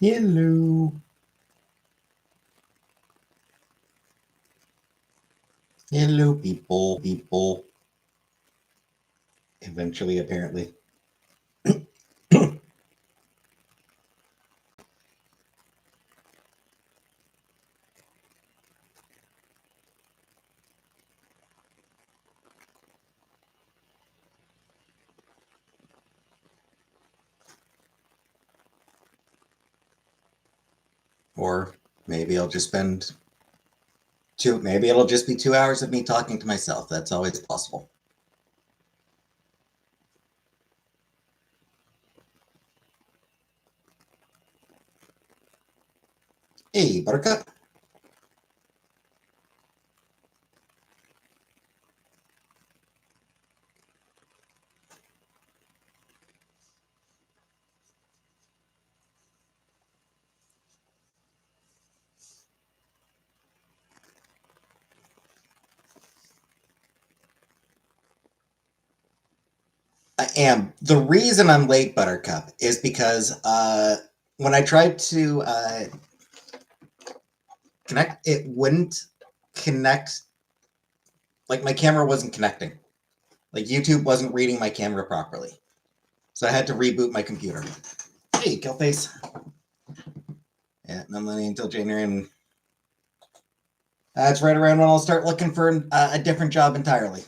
Hello. Hello, people. Eventually, apparently. Or maybe I'll just spend maybe it'll just be 2 hours of me talking to myself. That's always possible. Hey, Buttercup. I am. The reason I'm late, Buttercup, is because when I tried to connect, it wouldn't connect. Like my camera wasn't connecting. Like YouTube wasn't reading my camera properly. So I had to reboot my computer. Hey, Killface. Yeah, no money until January, and that's right around when I'll start looking for a different job entirely.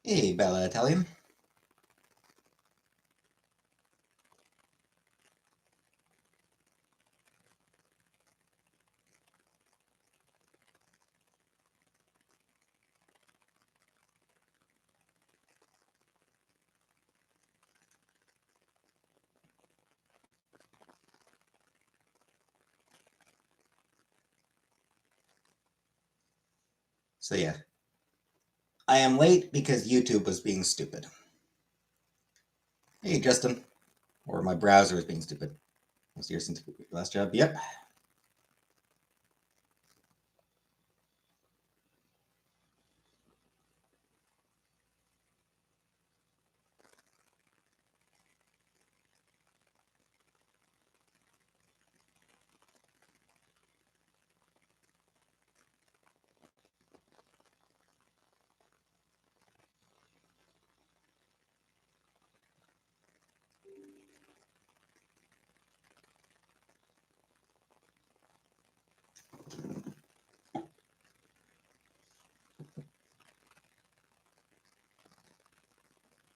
Hey, Bella Italian. So yeah, I am late because YouTube was being stupid. Hey, Justin. Or my browser was being stupid. Was yours since last job? Yep.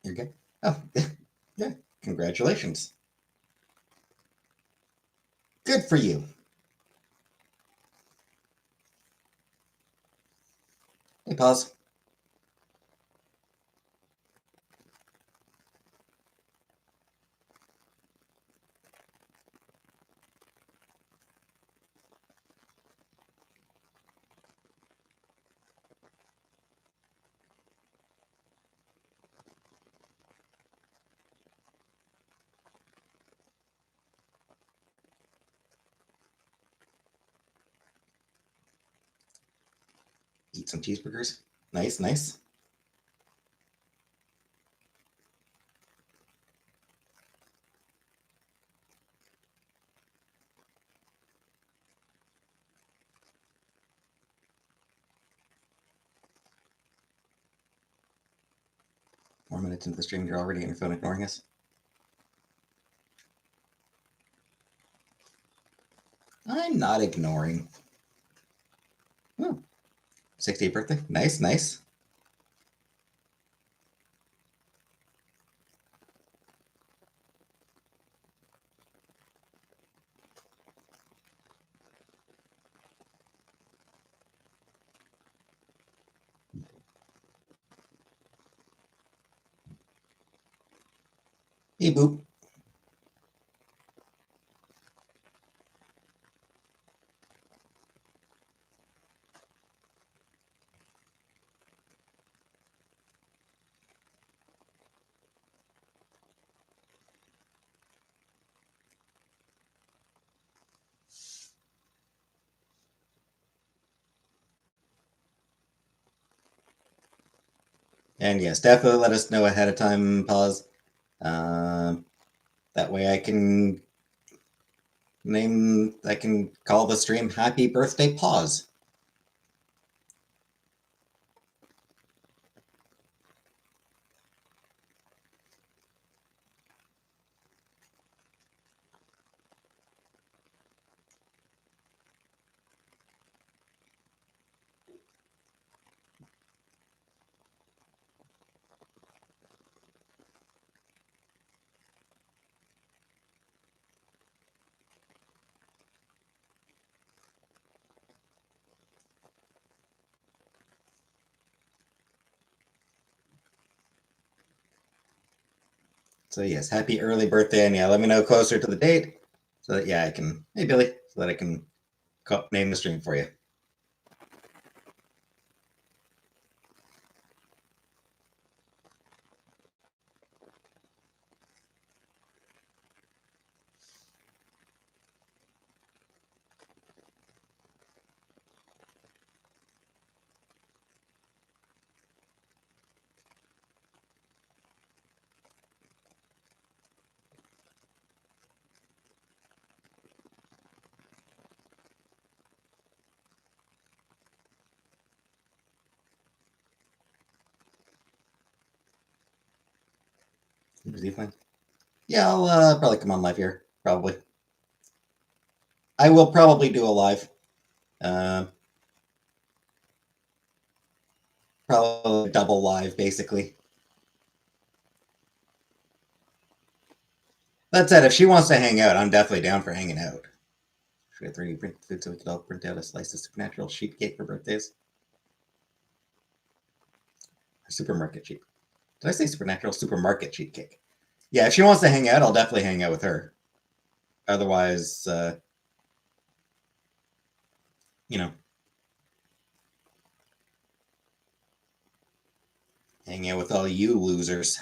You're good. Oh, yeah. Congratulations. Good for you. Hey, pause. Eat some cheeseburgers. Nice, nice. More minutes into the stream, you're already on your phone ignoring us. I'm not ignoring. Oh, 60th birthday. Nice, nice. Hey, Boop. And yes, definitely let us know ahead of time, pause. That way I can call the stream Happy Birthday Pause. So yes, happy early birthday, and yeah, let me know closer to the date so that I can, hey Billy, so that I can name the stream for you. Yeah, I'll probably come on live here. Probably. I will probably do a live. Probably double live, basically. That said, if she wants to hang out, I'm definitely down for hanging out. Should we have 3D print food so we could all print out a slice of supernatural sheep cake for birthdays? Supermarket sheep. Did I say supernatural? Supermarket sheep cake. Yeah, if she wants to hang out, I'll definitely hang out with her. Otherwise, hang out with all you losers.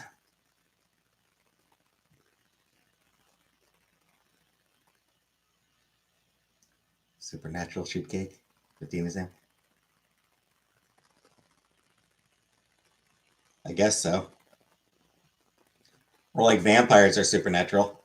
Supernatural sheep cake. 15 is in. I guess so. Or like vampires are supernatural.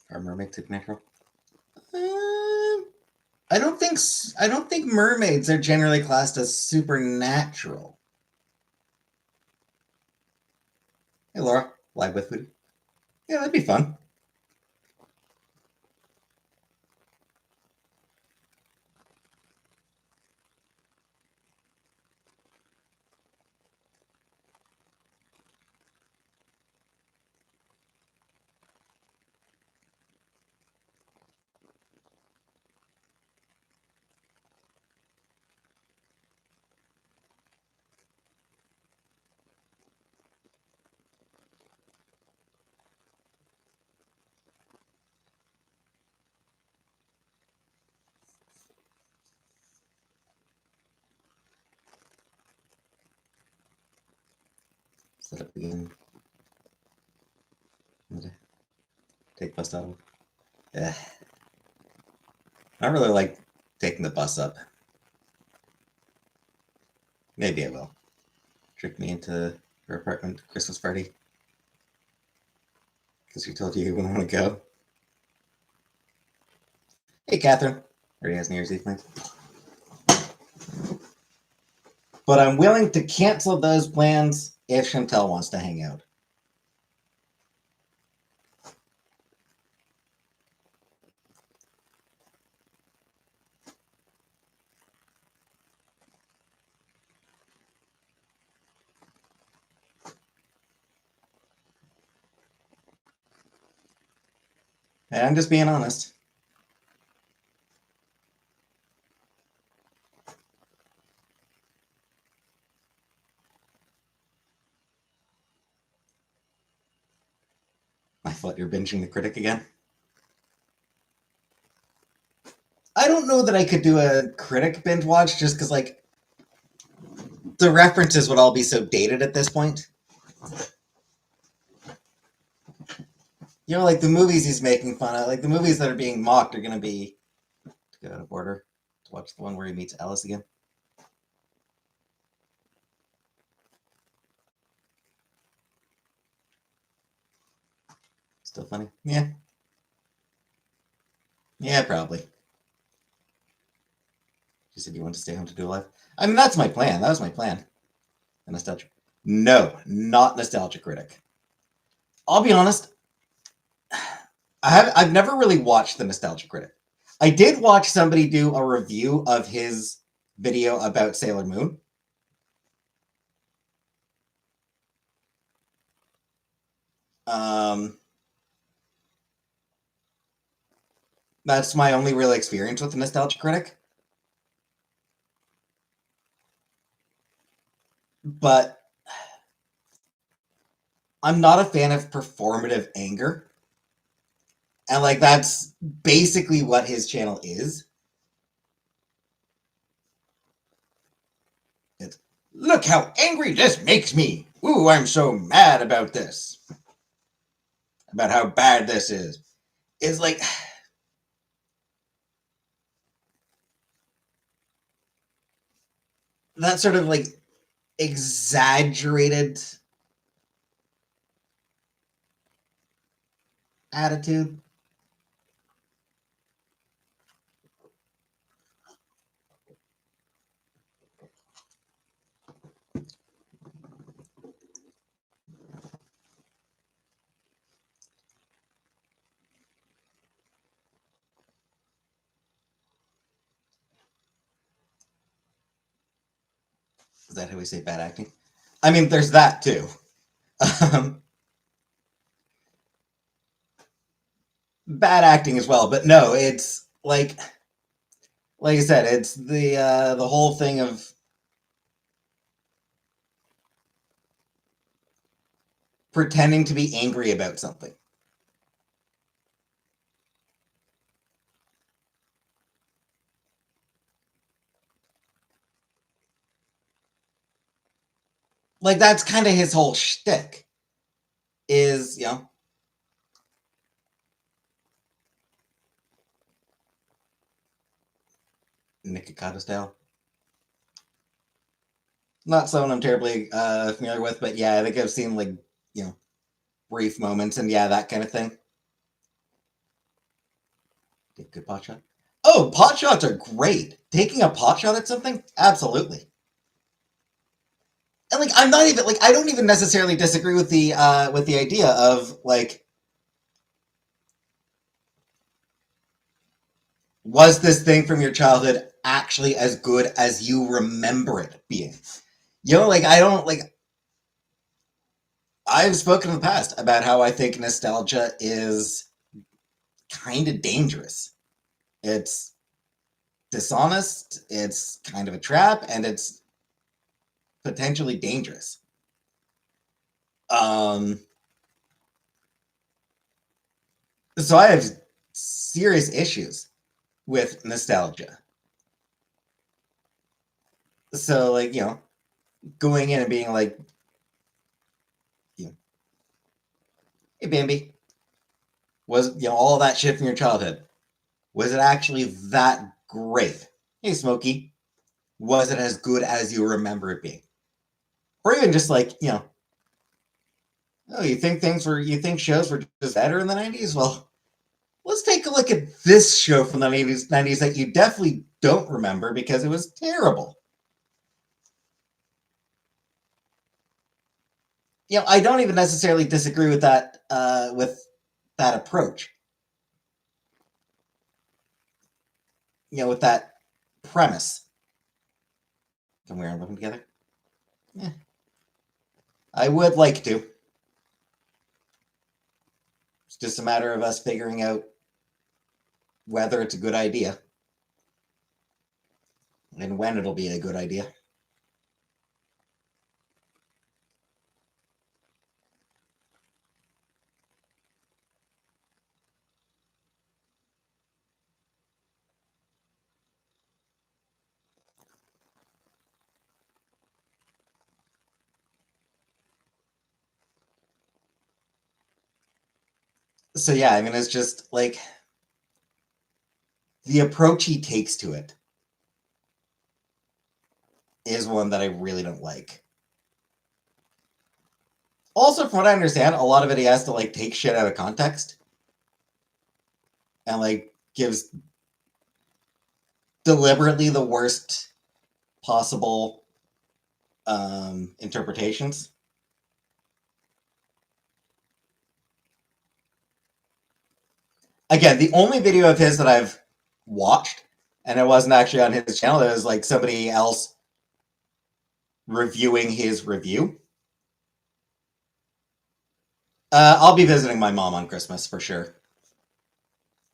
Are mermaids supernatural? I don't think mermaids are generally classed as supernatural. Hey Laura, live with food. Yeah, that'd be fun. Set up again. Take bus out. Yeah. I really like taking the bus up. Maybe I will. Trick me into her apartment Christmas party. Because she told you wouldn't want to go. Hey, Catherine. Already has New Year's Eve plans. But I'm willing to cancel those plans if Chantel wants to hang out. And I'm just being honest. I thought you're binging The Critic again. I don't know that I could do a Critic binge watch just because, like, the references would all be so dated at this point. You know, like the movies he's making fun of, like the movies that are being mocked are going to be, to get out of order, to watch the one where he meets Alice again. Still funny? Yeah. Yeah, probably. You said you want to stay home to do life. I mean, that's my plan. That was my plan. A nostalgia. No, not Nostalgia Critic. I'll be honest. I've never really watched the Nostalgia Critic. I did watch somebody do a review of his video about Sailor Moon. That's my only real experience with the Nostalgia Critic. But I'm not a fan of performative anger. And like that's basically what his channel is. It's, look how angry this makes me. Ooh, I'm so mad about this. About how bad this is. It's like that sort of like exaggerated attitude. Is that how we say bad acting? I mean, there's that too. Bad acting as well, but no, it's like I said, it's the whole thing of pretending to be angry about something. Like that's kind of his whole shtick. Is Nikocado style. Not someone I'm terribly familiar with, but yeah, I think I've seen like brief moments and yeah, that kind of thing. Good pot shot. Oh, pot shots are great. Taking a pot shot at something, absolutely. And like, I'm not even like, I don't even necessarily disagree with the idea of like, was this thing from your childhood actually as good as you remember it being? Like I don't like. I've spoken in the past about how I think nostalgia is kind of dangerous. It's dishonest, it's kind of a trap, and it's potentially dangerous. So I have serious issues with nostalgia. So like, going in and being like, hey Bambi, was all that shit from your childhood, was it actually that great? Hey Smokey, was it as good as you remember it being? Or even just like, oh, you think shows were just better in the 90s? Well, let's take a look at this show from the 90s that you definitely don't remember because it was terrible. I don't even necessarily disagree with that approach. With that premise. Can we are living together? Yeah. I would like to. It's just a matter of us figuring out whether it's a good idea and when it'll be a good idea. So yeah, I mean, it's just like the approach he takes to it is one that I really don't like. Also, from what I understand, a lot of it he has to like take shit out of context and like gives deliberately the worst possible interpretations. Again, the only video of his that I've watched, and it wasn't actually on his channel, it was like somebody else reviewing his review. I'll be visiting my mom on Christmas for sure.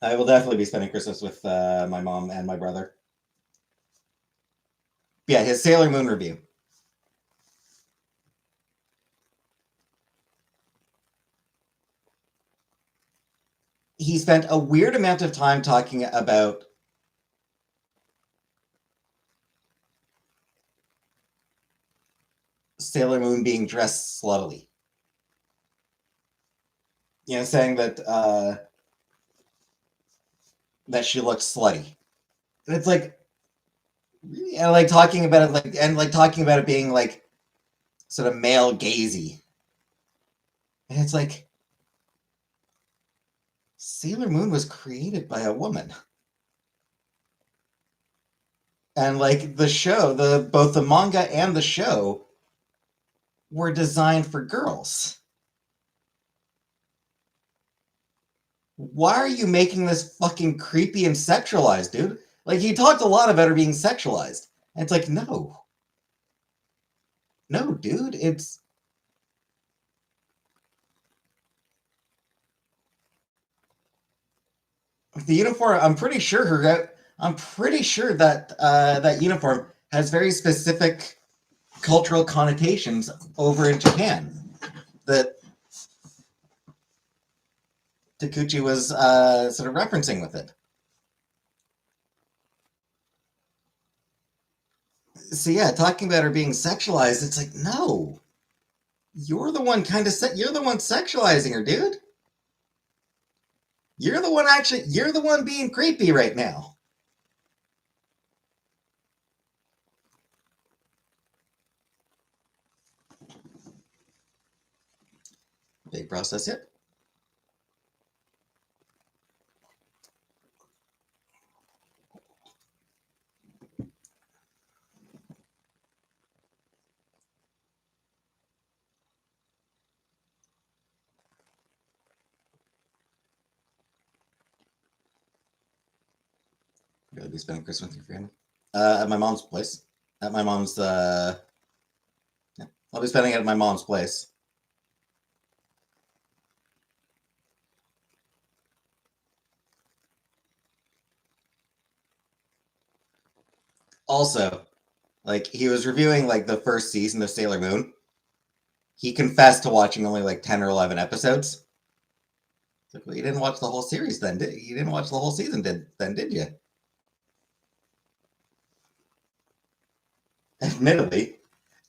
I will definitely be spending Christmas with my mom and my brother. Yeah, his Sailor Moon review. He spent a weird amount of time talking about Sailor Moon being dressed sluttily. You know, saying that that she looks slutty. And it's like, and like talking about it like, and like talking about it being like sort of male gazy. And it's like, Sailor Moon was created by a woman. And like the show, both the manga and the show were designed for girls. Why are you making this fucking creepy and sexualized, dude? Like he talked a lot about her being sexualized. And it's like, no. No, dude, it's the uniform. I'm pretty sure that that uniform has very specific cultural connotations over in Japan that Takuchi was sort of referencing with it. So yeah, talking about her being sexualized, it's like, no, you're the one you're the one sexualizing her, dude. You're the one being creepy right now. Big process, yep. You'll be spending Christmas with your family? At my mom's place. At my mom's yeah. I'll be spending it at my mom's place. Also, like he was reviewing like the first season of Sailor Moon. He confessed to watching only like 10 or 11 episodes. It's like, well, you didn't watch the whole series then, did you? You didn't watch the whole season did you?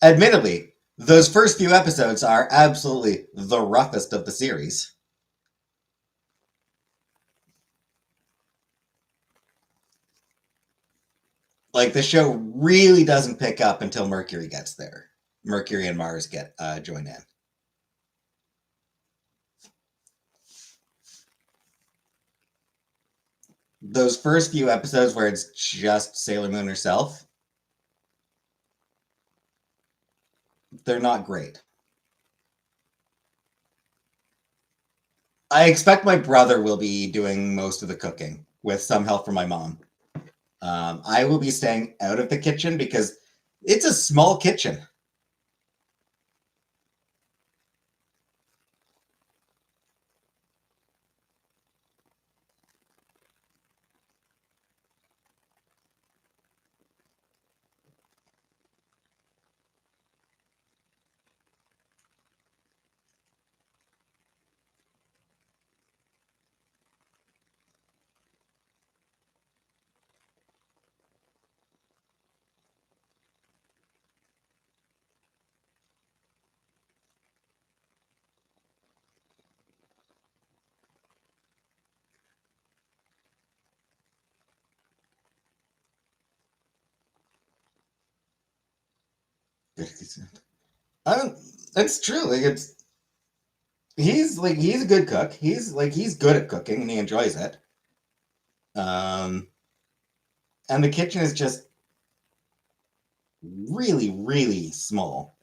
Admittedly, those first few episodes are absolutely the roughest of the series. Like the show really doesn't pick up until Mercury gets there. Mercury and Mars get join in. Those first few episodes where it's just Sailor Moon herself, they're not great. I expect my brother will be doing most of the cooking with some help from my mom. I will be staying out of the kitchen because it's a small kitchen. I don't. That's true. Like he's a good cook. He's good at cooking and he enjoys it. Um, and the kitchen is just really, really small.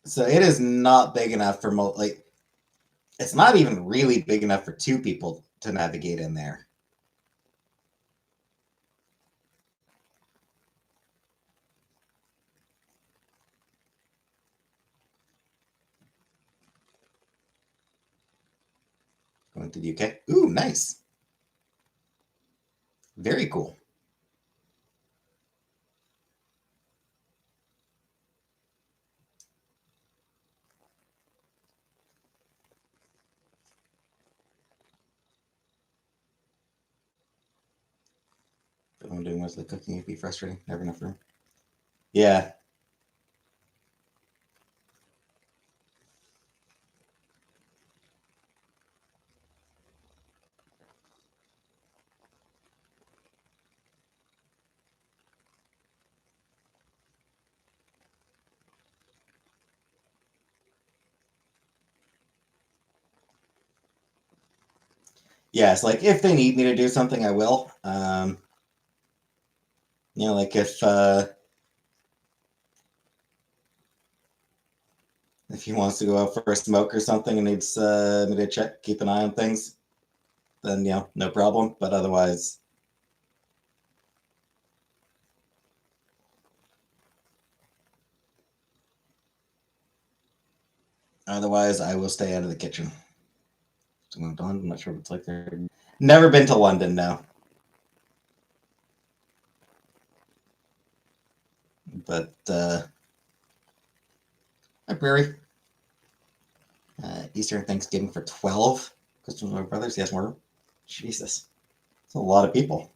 So it is not big enough for like it's not even really big enough for two people to navigate in there. Going to the UK. Ooh, nice. Very cool. If I'm doing mostly cooking, it'd be frustrating. Never enough room. Yeah. Yes, like if they need me to do something, I will. Like if he wants to go out for a smoke or something and needs me to check, keep an eye on things, then no problem. But otherwise, I will stay out of the kitchen. I'm not sure what it's like there. Never been to London, no. But hi, Prairie. Eastern Thanksgiving for 12. Christmas with my brothers. Yes, more. Jesus, it's a lot of people.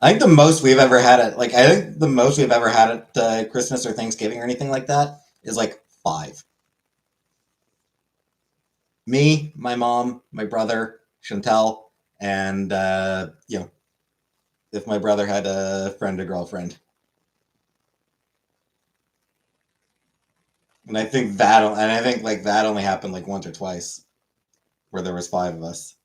I think the most we've ever had at I think the most we've ever had at Christmas or Thanksgiving or anything like that is like 5. Me, my mom, my brother, Chantel, and if my brother had a friend or girlfriend. And I think like that only happened like once or twice where there was 5 of us.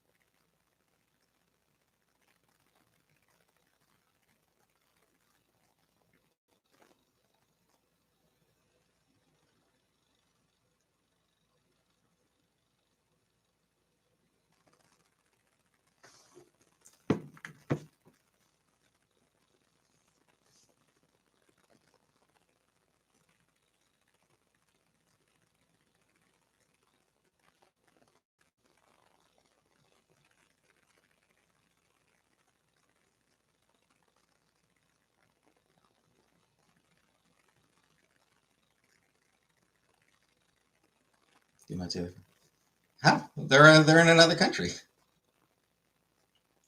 How? They're in another country.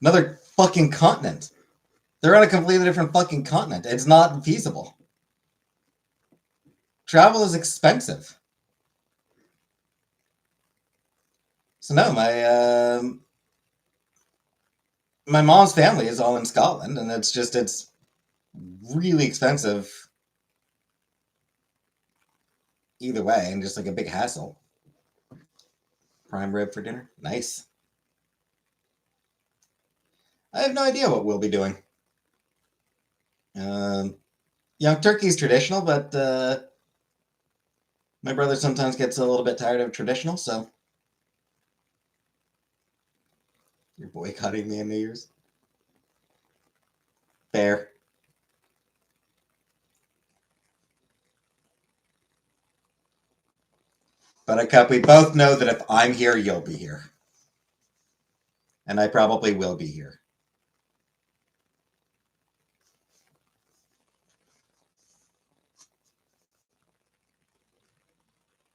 Another fucking continent. They're on a completely different fucking continent. It's not feasible. Travel is expensive. So no, my mom's family is all in Scotland, and it's really expensive either way, and just like a big hassle. Prime rib for dinner, nice. I have no idea what we'll be doing. Um, turkey's traditional, but my brother sometimes gets a little bit tired of traditional, so you're boycotting me on New Year's. Fair. Buttercup, we both know that if I'm here, you'll be here. And I probably will be here.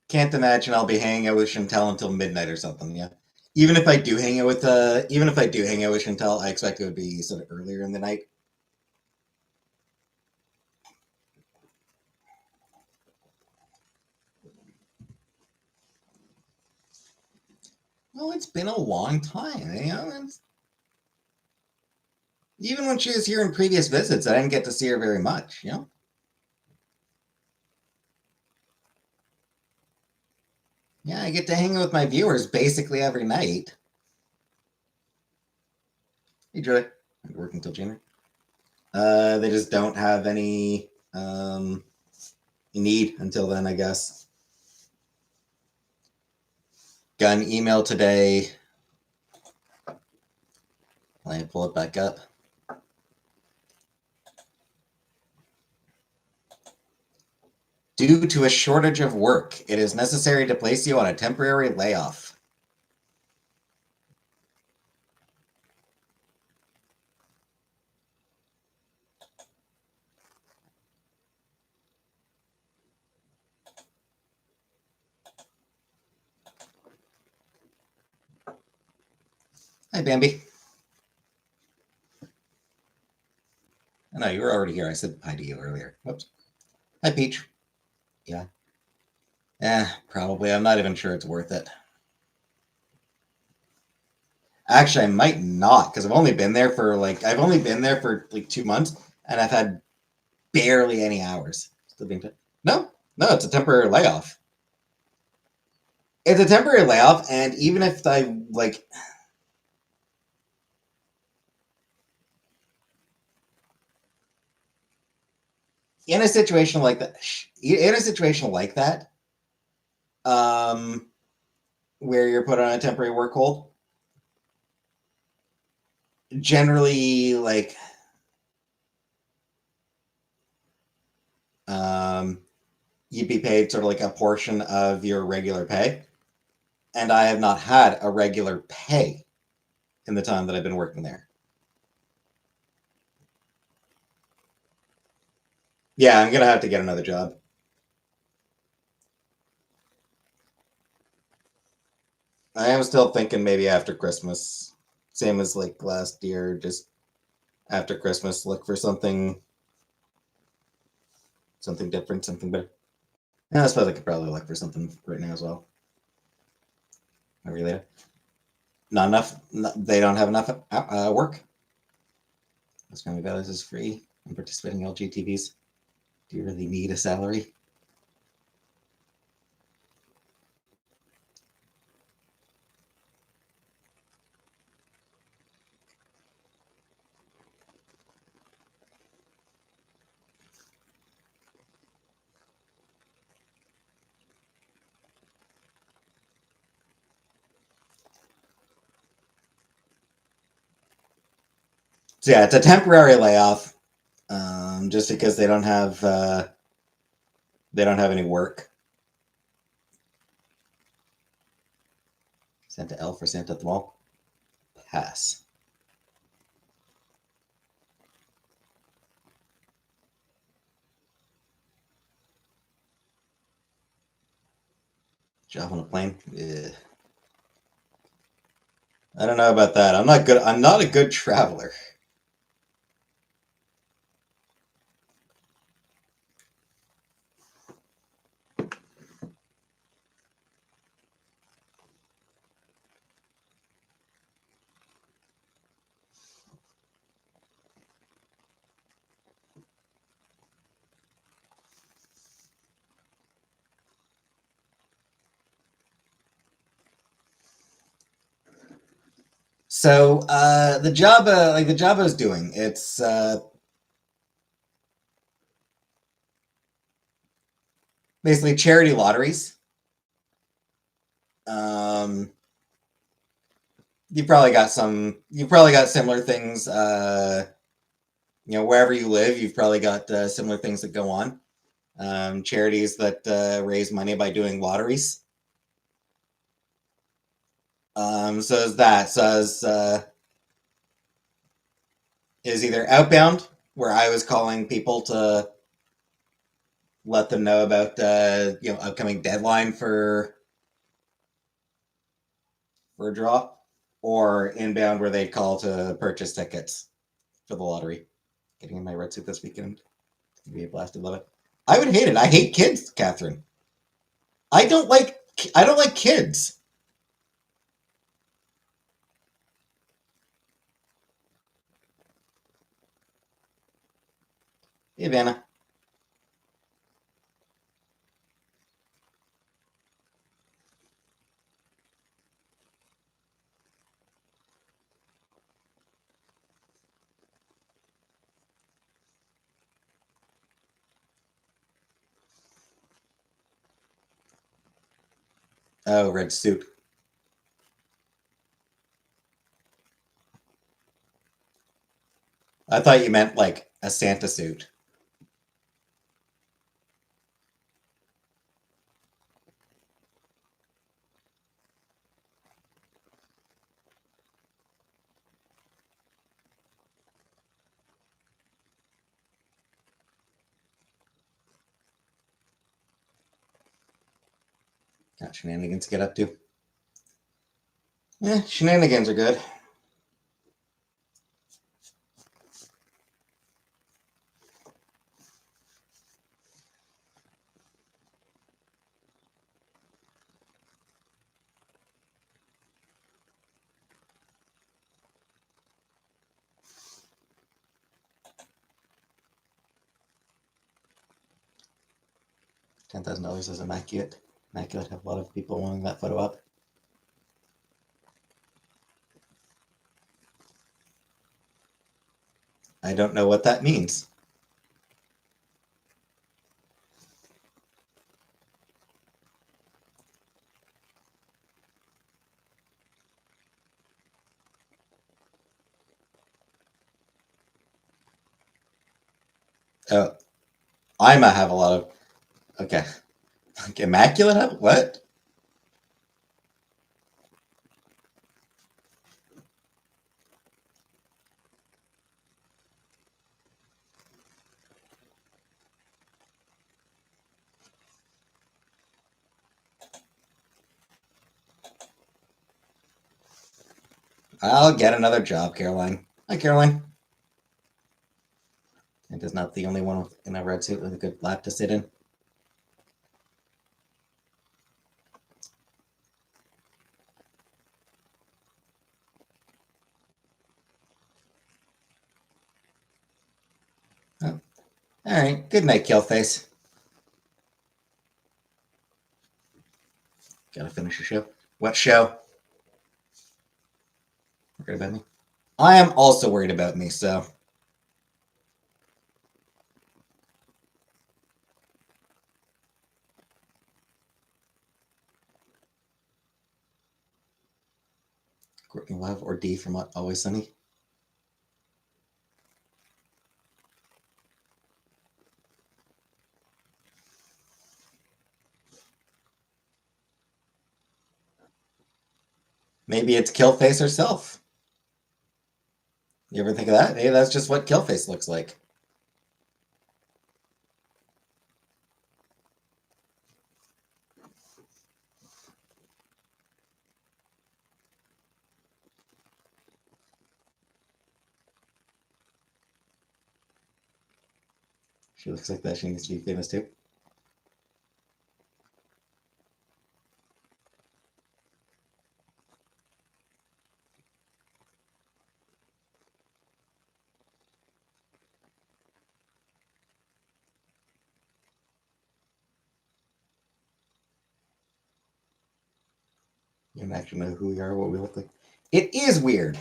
Can't imagine I'll be hanging out with Chantel until midnight or something, yeah. even if I do hang out with Chantel, I expect it would be sort of earlier in the night. Well, it's been a long time, you know. Even when she was here in previous visits, I didn't get to see her very much, you know. Yeah, I get to hang out with my viewers basically every night. Hey, Joy. I'm working till January. They just don't have any need until then, I guess. Got an email today. Let me pull it back up. Due to a shortage of work, it is necessary to place you on a temporary layoff. Hi, Bambi. Oh, no, you were already here. I said hi to you earlier. Whoops. Hi, Peach. Yeah. Probably. I'm not even sure it's worth it. Actually, I might not, because I've only been there for like 2 months, and I've had barely any hours. Still being no, it's a temporary layoff. It's a temporary layoff, and even if I like, in a situation like that, um, where you're put on a temporary work hold, generally like, you'd be paid sort of like a portion of your regular pay, and I have not had a regular pay in the time that I've been working there. Yeah, I'm gonna have to get another job. I am still thinking maybe after Christmas, same as like last year, just after Christmas, look for something different, something better. And I suppose I could probably look for something right now as well. Maybe later. Not enough. They don't have enough work. This Family Values is free. I'm participating in LGTVs. Do you really need a salary? So yeah, it's a temporary layoff, just because they don't have any work. Santa L for Santa at the mall. Pass. Job on a plane. Ugh. I don't know about that. I'm not good. I'm not a good traveler. So the job, like the job I was doing, it's basically charity lotteries. Um, you probably got similar things. Wherever you live, you've probably got similar things that go on. Charities that raise money by doing lotteries. So is that. So is either outbound, where I was calling people to let them know about upcoming deadline for for a draw, or inbound where they'd call to purchase tickets for the lottery. Getting in my red suit this weekend. It's gonna be a blast. I love it. I would hate it. I hate kids, Catherine. I don't like. I don't like kids. Hey, Vanna. Oh, red suit. I thought you meant like a Santa suit. Got shenanigans to get up to. Yeah, shenanigans are good. $10,000 is immaculate. Immaculate. Have a lot of people wanting that photo up. I don't know what that means. Oh, I might have a lot of. Okay. Like immaculate? What? I'll get another job, Caroline. Hi, Caroline. And is not the only one in a red suit with a good lap to sit in. Oh. All right. Good night, Killface. Gotta finish the show. What show? Worried about me? I am also worried about me, so. Courtney Love or D from Always Sunny? Maybe it's Killface herself. You ever think of that? Maybe that's just what Killface looks like. She looks like that. She needs to be famous too. You don't actually know who we are, what we look like. It is weird.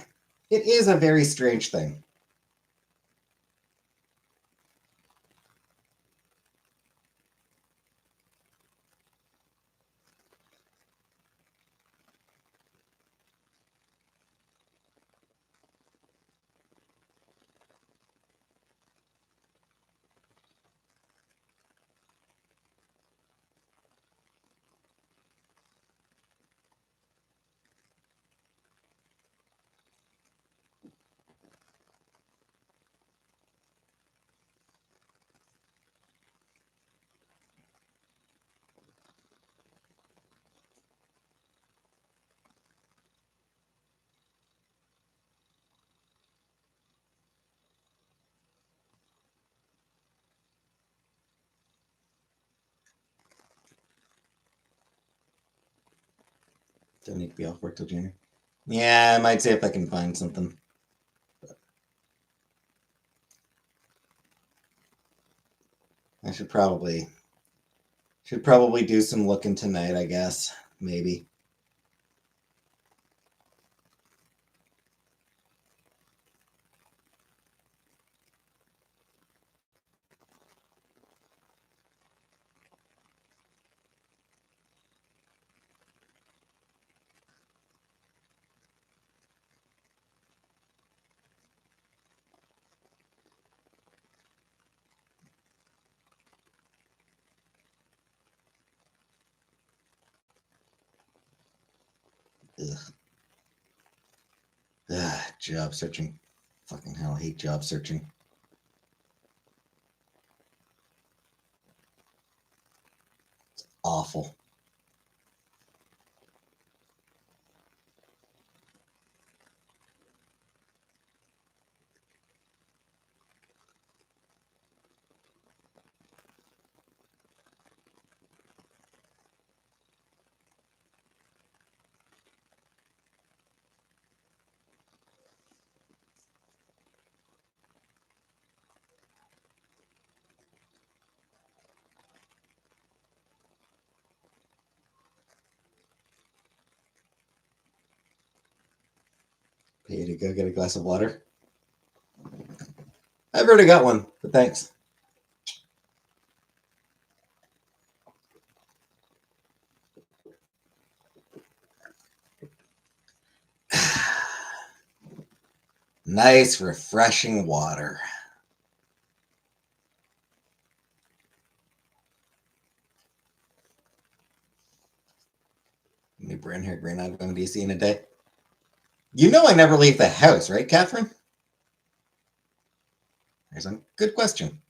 It is a very strange thing. Don't need to be off work till January. Yeah, I might see if I can find something. I should probably do some looking tonight, I guess. Maybe. Ugh. Ugh, job searching. Fucking hell, I hate job searching. It's awful. Pay to go get a glass of water. I've already got one, but thanks. Nice, refreshing water. New brand hair green out of DC in a day. You know I never leave the house, right, Catherine? There's a good question.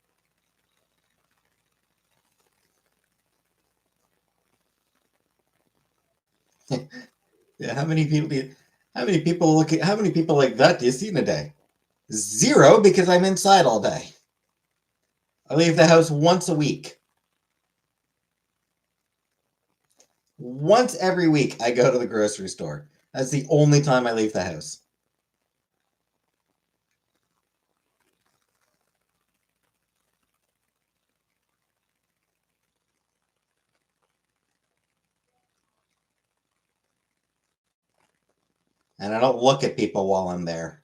Yeah, how many people like that do you see in a day? Zero, because I'm inside all day. I leave the house once a week. Once every week, I go to the grocery store. That's the only time I leave the house. And I don't look at people while I'm there.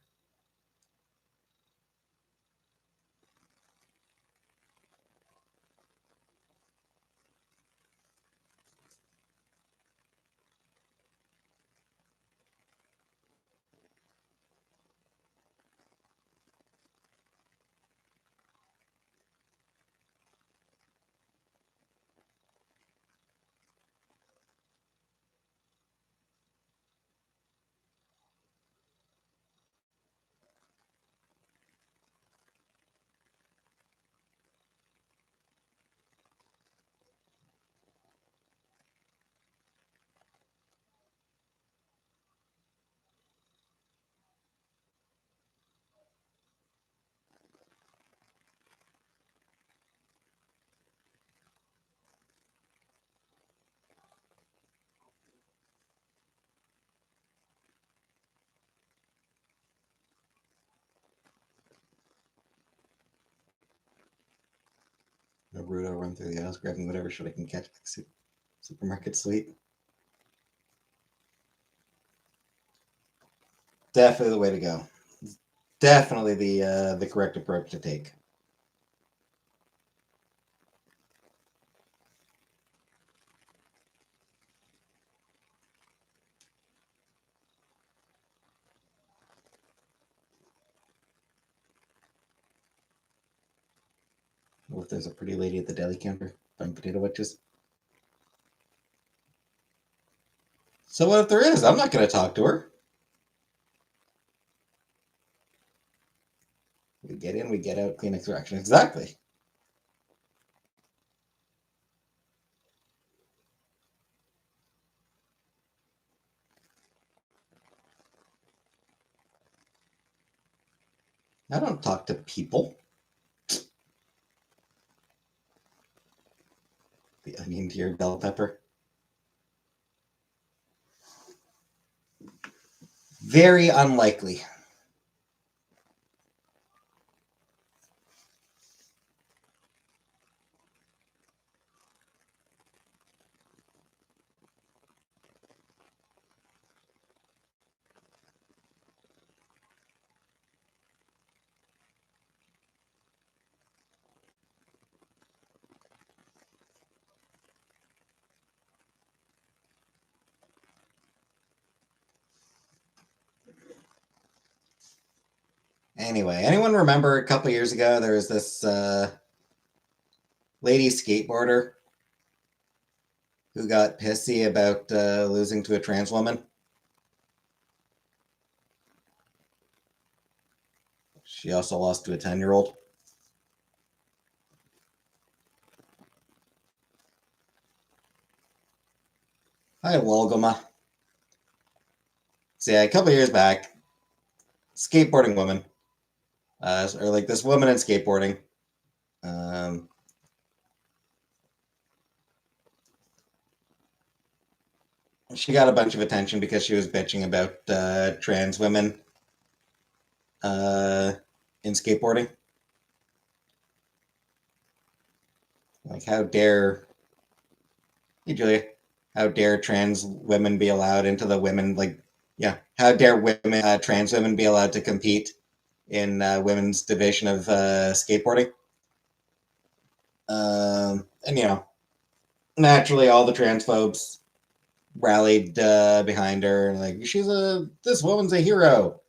Naruto run through the aisles, grabbing whatever shit I can catch at the supermarket suite. Definitely the way to go. Definitely the correct approach to take. Well, if there's a pretty lady at the deli counter buying potato wedges. So what if there is? I'm not going to talk to her. We get in, we get out, clean extraction. Exactly. I don't talk to people. The onion to your bell pepper. Very unlikely. Anyway, anyone remember a couple years ago there was this lady skateboarder who got pissy about losing to a trans woman? She also lost to a 10-year-old. Hi, Walgoma. So yeah, a couple years back, skateboarding woman, or like this woman in skateboarding, she got a bunch of attention because she was bitching about trans women in skateboarding. Like, how dare, hey Julia, how dare trans women be allowed into the women, like, yeah, how dare women, trans women be allowed to compete in women's division of skateboarding? And, you know, naturally all the transphobes rallied behind her and like, this woman's a hero.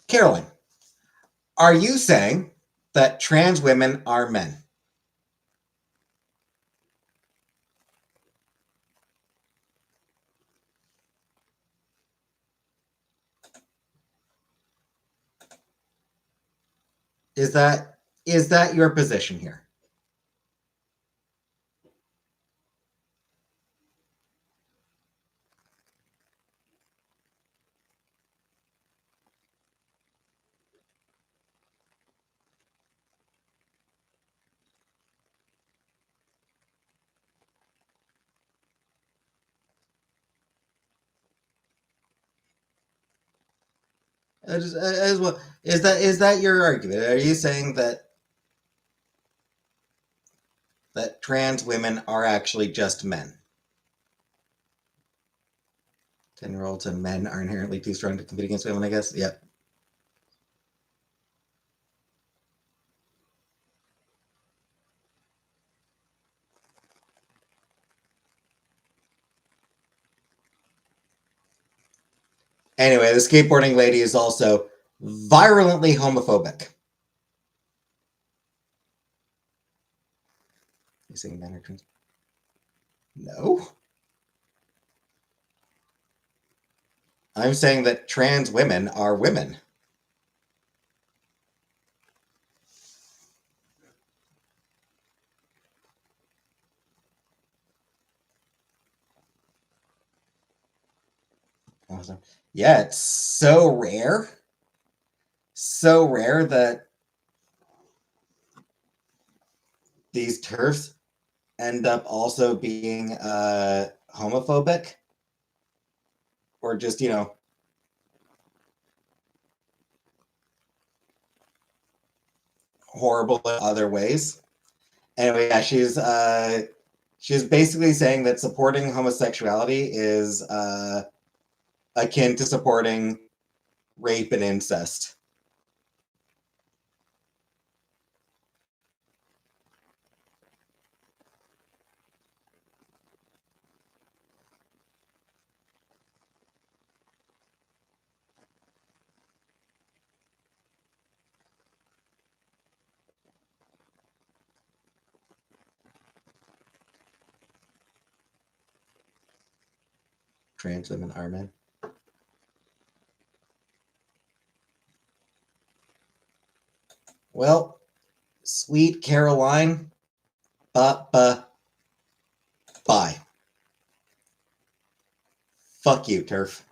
Carolyn, are you saying that trans women are men? Is that your position here? As well, is that your argument? Are you saying that trans women are actually just men? 10-year-olds and men are inherently too strong to compete against women, I guess. Yep. Anyway, the skateboarding lady is also virulently homophobic. You saying men are trans? No. I'm saying that trans women are women. Awesome. Yeah, it's so rare that these turfs end up also being homophobic or just, horrible in other ways. Anyway, yeah, she's basically saying that supporting homosexuality is akin to supporting rape and incest. Trans women are men. Well, sweet Caroline, bye. Fuck you, turf.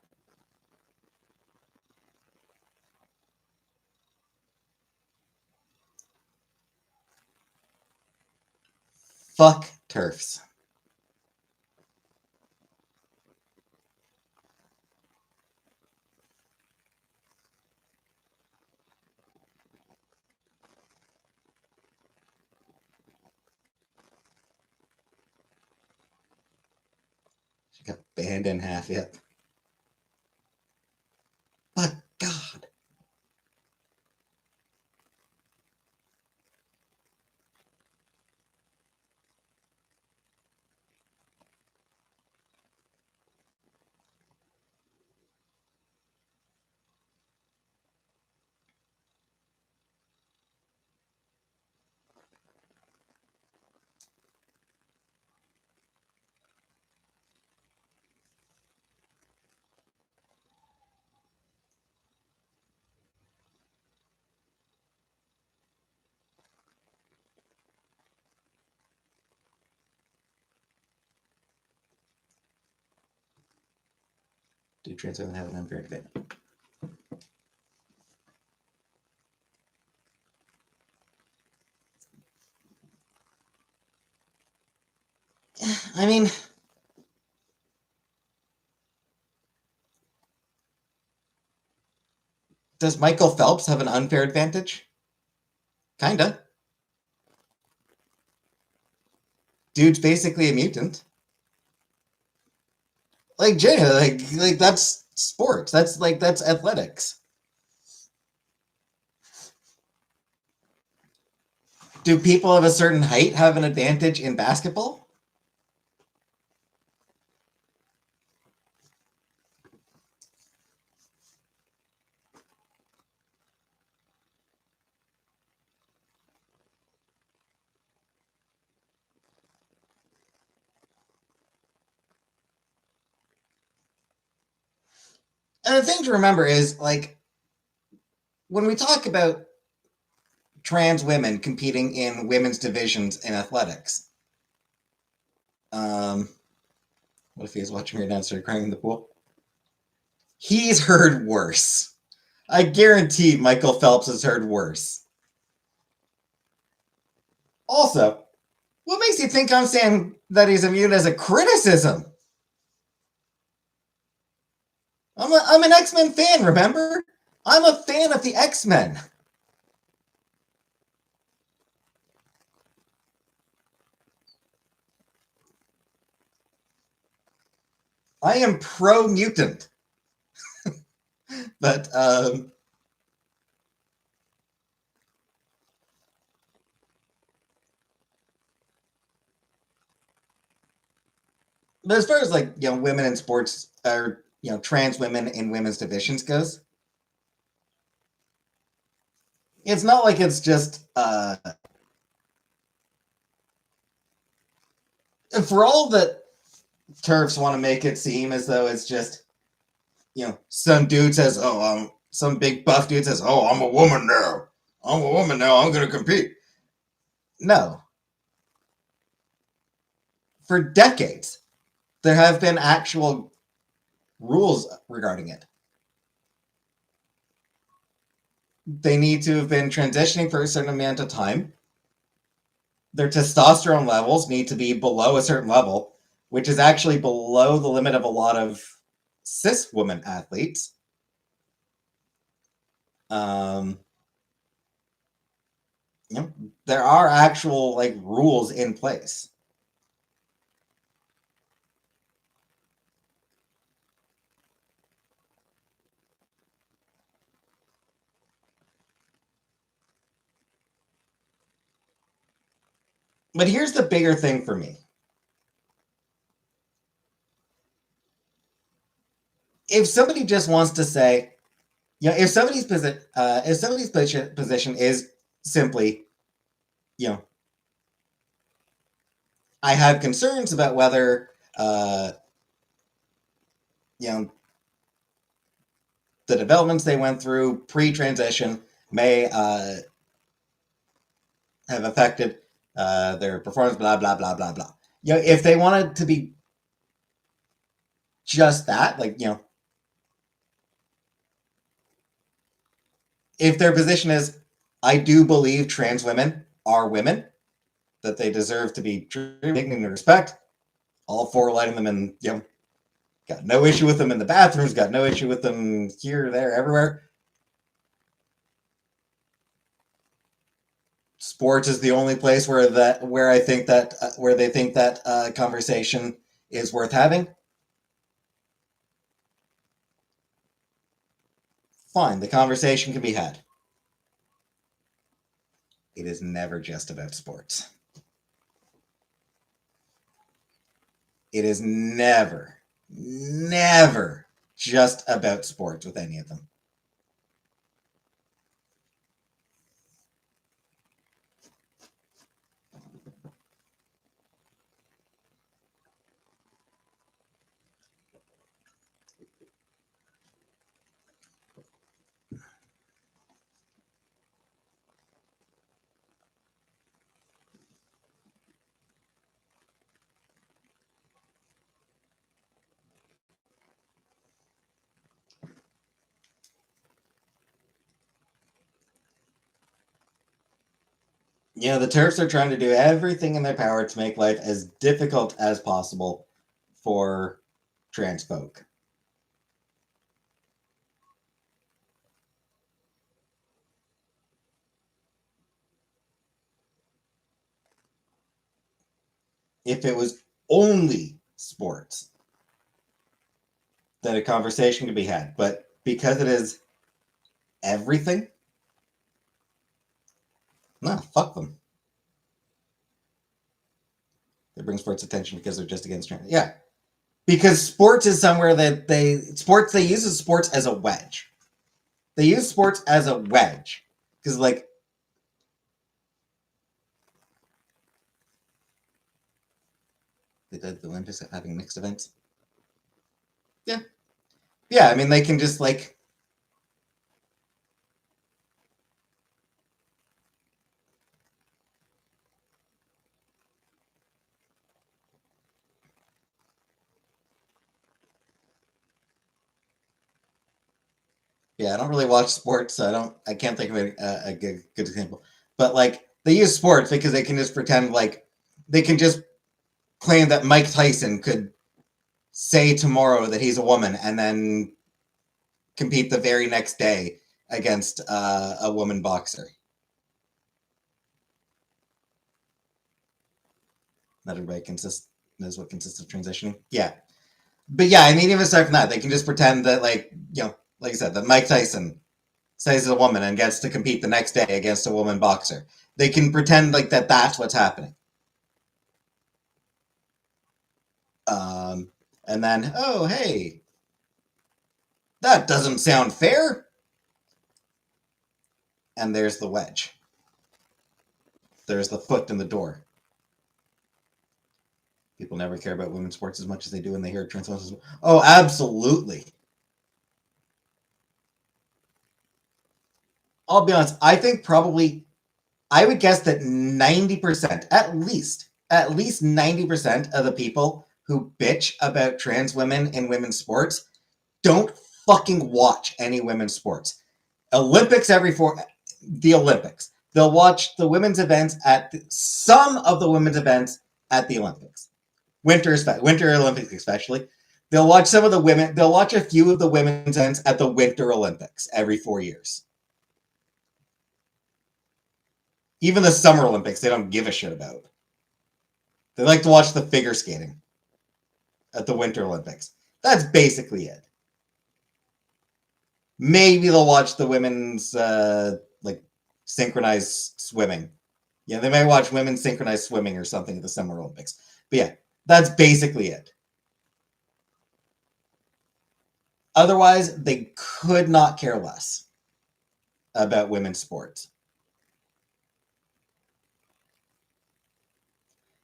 Fuck TERFs. She got banned in half yet. But God. Do trans women have an unfair advantage? I mean, does Michael Phelps have an unfair advantage? Kinda. Dude's basically a mutant. Like, genuinely, like that's sports. That's athletics. Do people of a certain height have an advantage in basketball? And the thing to remember is, like, when we talk about trans women competing in women's divisions in athletics, what if he was watching her downstairs crying in the pool? He's heard worse. I guarantee Michael Phelps has heard worse. Also, what makes you think I'm saying that he's immune as a criticism? I'm an X-Men fan, remember? I'm a fan of the X-Men. I am pro-mutant. But, but as far as, like, women in sports, or, trans women in women's divisions goes, it's not like it's just, for all that TERFs want to make it seem as though it's just, some dude says, oh, some big buff dude says, oh, I'm a woman now. I'm a woman now. I'm going to compete. No. For decades, there have been actual rules regarding it. They need to have been transitioning for a certain amount of time. Their testosterone levels need to be below a certain level, which is actually below the limit of a lot of cis women athletes. There are actual rules in place. But here's the bigger thing for me. If somebody just wants to say, if somebody's position is simply, I have concerns about whether, the developments they went through pre-transition may have affected their performance, blah, blah, blah, blah, blah. If they wanted to be just that, if their position is, I do believe trans women are women, that they deserve to be treated with dignity and respect, all for letting them in, got no issue with them in the bathrooms, got no issue with them here, there, everywhere. Sports is the only place where I think that where they think that conversation is worth having. Fine, the conversation can be had. It is never just about sports. It is never just about sports with any of them. The TERFs are trying to do everything in their power to make life as difficult as possible for trans folk. If it was only sports, then a conversation could be had. But because it is everything, no, fuck them. They bring sports attention because they're just against trans. Yeah. Because sports is somewhere that they use sports as a wedge. They use sports as a wedge. Because like they did the Olympics having mixed events. Yeah. Yeah, I mean they can just like yeah, I don't really watch sports, so I can't think of a good example. But like they use sports because they can just pretend like they can just claim that Mike Tyson could say tomorrow that he's a woman and then compete the very next day against a woman boxer. Not everybody knows what consists of transitioning. Yeah. But yeah, I mean, even aside from that, they can just pretend that, like I said, that Mike Tyson says he's a woman and gets to compete the next day against a woman boxer. They can pretend like that's what's happening. And then, oh, hey, that doesn't sound fair. And there's the wedge. There's the foot in the door. People never care about women's sports as much as they do when they hear trans women. Oh, absolutely. I'll be honest. I think I would guess that 90%, at least 90% of the people who bitch about trans women in women's sports don't fucking watch any women's sports. Olympics the Olympics. They'll watch the women's events some of the women's events at the Olympics. Winter Olympics especially. They'll watch they'll watch a few of the women's events at the Winter Olympics every 4 years. Even the Summer Olympics, they don't give a shit about. They like to watch the figure skating at the Winter Olympics. That's basically it. Maybe they'll watch the women's synchronized swimming. Yeah, they might watch women's synchronized swimming or something at the Summer Olympics. But yeah, that's basically it. Otherwise, they could not care less about women's sports.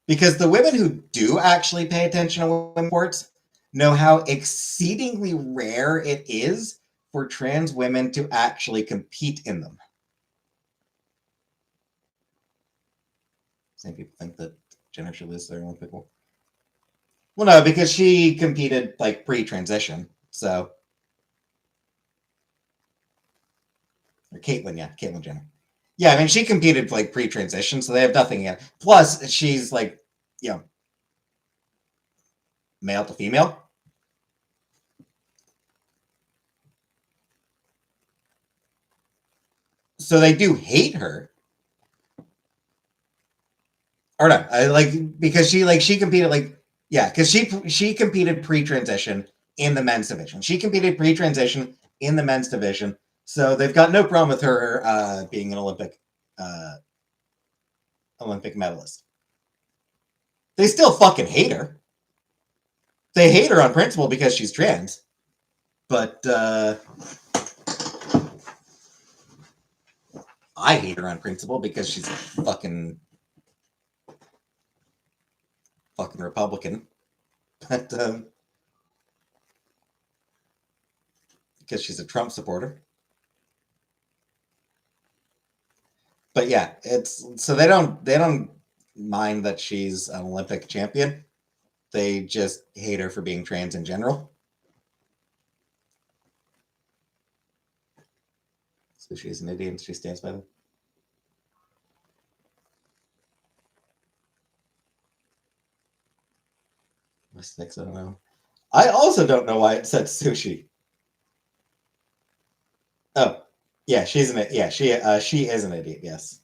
Because the women who do actually pay attention to women's sports know how exceedingly rare it is for trans women to actually compete in them. Some people think that Jennifer should lose their Olympic gold. Well, no, because she competed like pre-transition, so. Or Caitlyn Jenner. Yeah, I mean, she competed like pre-transition, so they have nothing yet. Plus, she's like, you know, male to female. So they do hate her. Or no, I like because she competed like yeah, because she competed pre-transition in the men's division. She competed pre-transition in the men's division. So they've got no problem with her being an uh, Olympic medalist. They still fucking hate her. They hate her on principle because she's trans. But I hate her on principle because she's a fucking Republican. But because she's a Trump supporter. But yeah, it's so they don't mind that she's an Olympic champion. They just hate her for being trans in general. So she's an idiot and she stands by them. Six, I don't know. I also don't know why it said sushi. Oh, yeah, she's an yeah she is an idiot. Yes.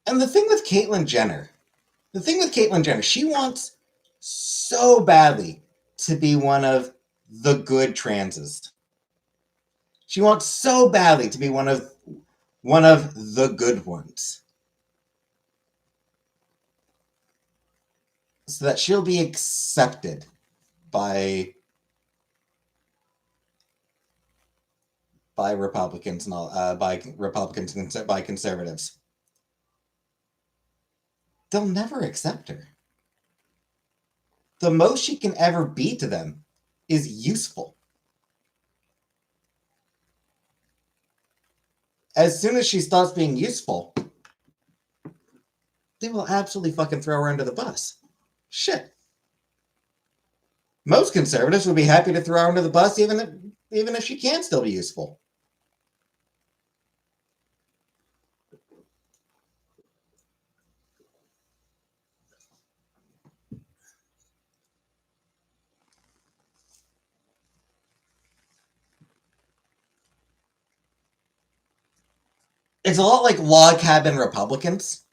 And the thing with Caitlyn Jenner, she wants so badly to be one of the good transes. She wants so badly to be one of the good ones, so that she'll be accepted by Republicans and all by Republicans and by conservatives. They'll never accept her. The most she can ever be to them is useful. As soon as she stops being useful, they will absolutely fucking throw her under the bus. Shit. Most conservatives would be happy to throw her under the bus even if she can still be useful. It's a lot like log cabin Republicans,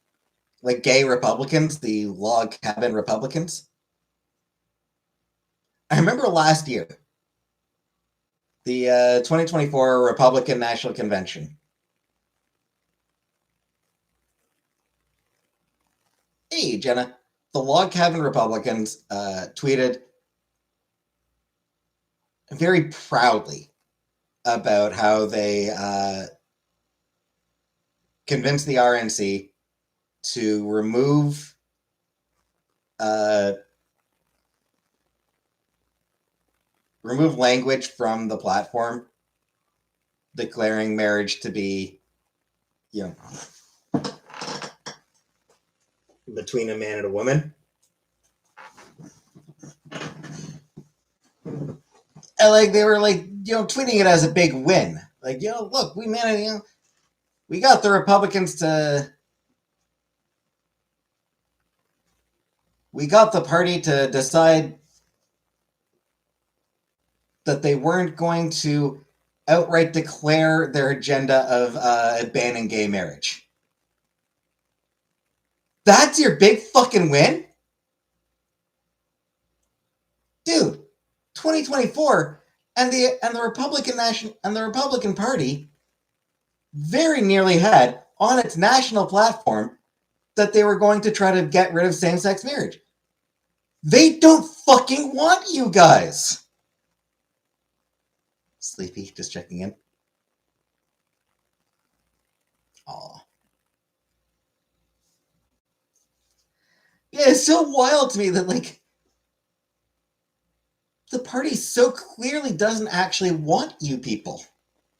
like gay Republicans, the log cabin Republicans. I remember last year, the 2024 Republican National Convention. Hey, Jenna, the log cabin Republicans tweeted very proudly about how they convinced the RNC to uh, remove language from the platform declaring marriage to be, you know, between a man and a woman. And like they were like, tweeting it as a big win. Like, look, we got the Republicans to we got the party to decide that they weren't going to outright declare their agenda of banning gay marriage. That's your big fucking win? Dude, 2024 and the Republican Party very nearly had on its national platform that they were going to try to get rid of same-sex marriage. They don't fucking want you guys. Sleepy, just checking in. Aw. Yeah, it's so wild to me that, like, the party so clearly doesn't actually want you people.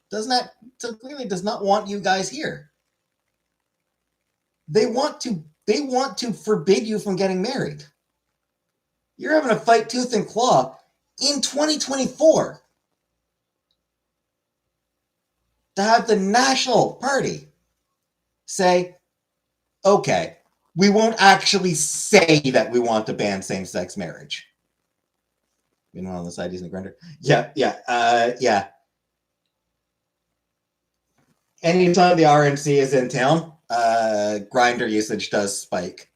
So clearly does not want you guys here. They want to forbid you from getting married. You're having to fight tooth and claw in 2024 to have the National Party say, okay, we won't actually say that we want to ban same-sex marriage. Meanwhile, on the side, using Grindr. Yeah. Anytime the RNC is in town, Grindr usage does spike.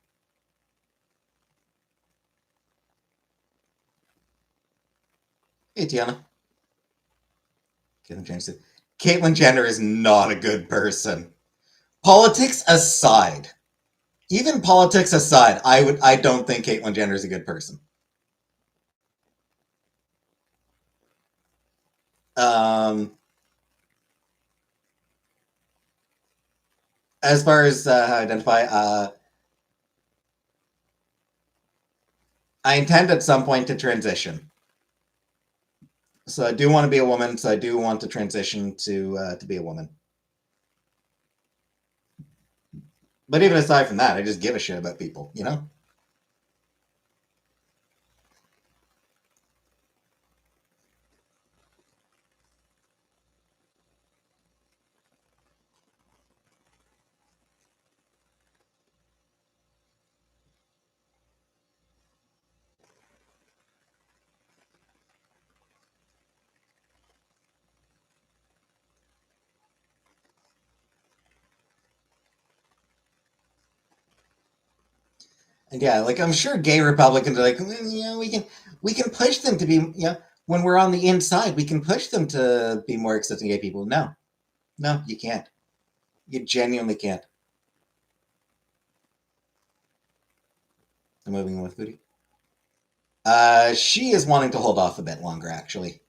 Hey, Tiana. Caitlyn Jenner is not a good person. Politics aside, even politics aside, I don't think Caitlyn Jenner is a good person. As far as how I identify, I intend at some point to transition. So I do want to be a woman. So I do want to transition to be a woman. But even aside from that, I just give a shit about people, you know? And yeah, like I'm sure gay Republicans are like, we can push them to be, when we're on the inside, we can push them to be more accepting gay people. No, you can't. You genuinely can't. I'm moving with Foodie. She is wanting to hold off a bit longer, actually.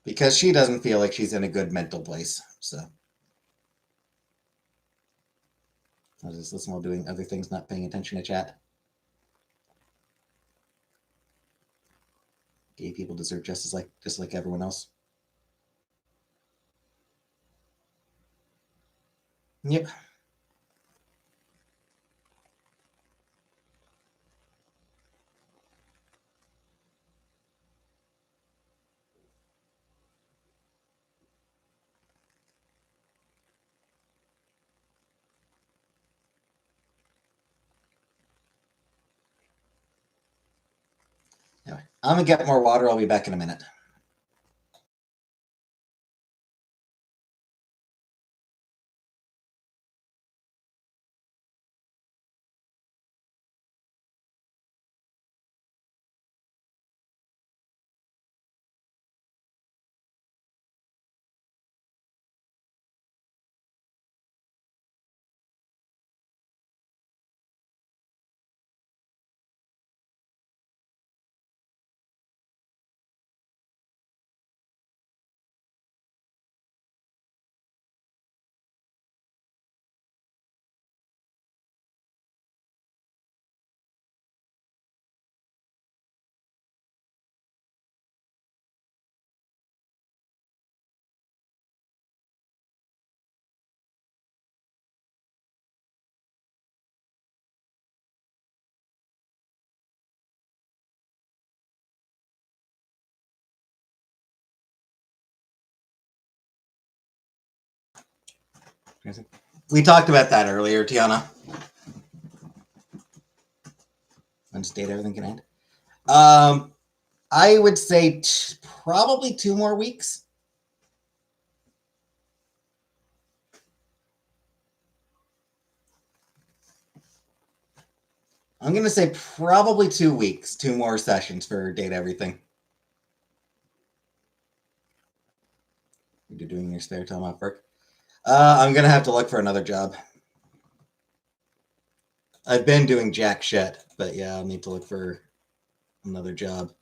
Because she doesn't feel like she's in a good mental place. So I'll just listen while doing other things, not paying attention to chat. Gay people deserve justice just like everyone else. Yep. Anyway, I'm gonna get more water. I'll be back in a minute. We talked about that earlier, Tiana. When state everything can end. I would say probably 2 more weeks. I'm gonna say probably 2 weeks, 2 more sessions for date everything. You're doing your spare time off work. I'm gonna have to look for another job. I've been doing jack shit, but yeah, I'll need to look for another job.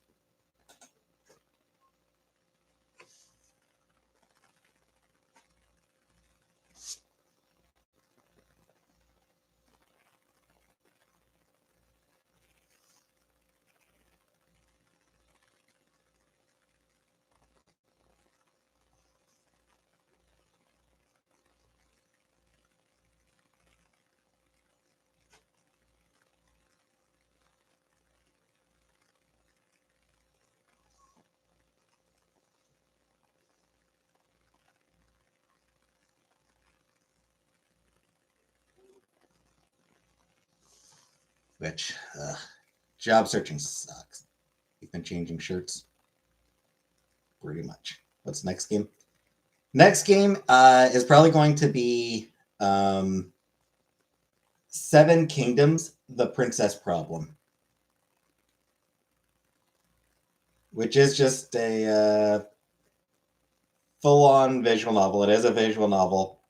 Which job searching sucks. We've been changing shirts pretty much. What's the next game? Next game is probably going to be Seven Kingdoms: The Princess Problem, which is just a full-on visual novel. It is a visual novel.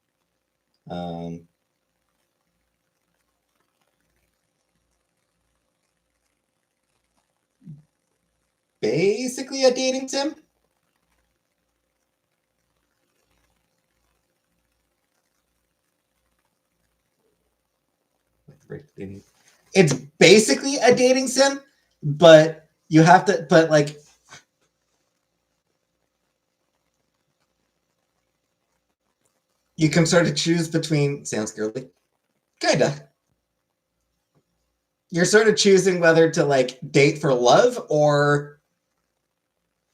Basically a dating sim. It's basically a dating sim, but you have to, but like, you can sort of choose between, sounds girly, kinda. You're sort of choosing whether to like date for love, or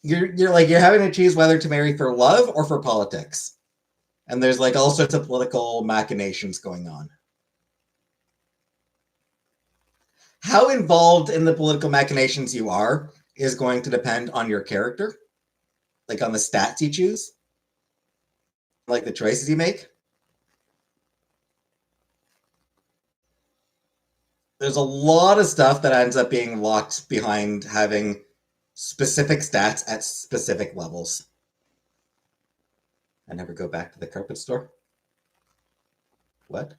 you're having to choose whether to marry for love or for politics. And there's like all sorts of political machinations going on. How involved in the political machinations you are is going to depend on your character, like on the stats you choose, like the choices you make. There's a lot of stuff that ends up being locked behind having specific stats at specific levels. I never go back to the carpet store. What?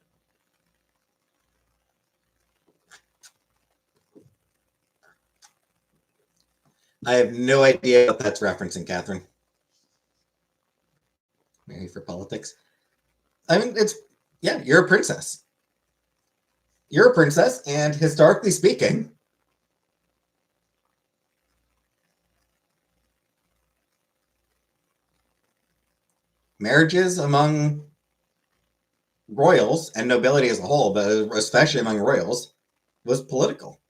I have no idea what that's referencing, Catherine. Maybe for politics. I mean, it's, yeah, you're a princess. You're a princess, and historically speaking, marriages among royals and nobility as a whole, but especially among royals, was political.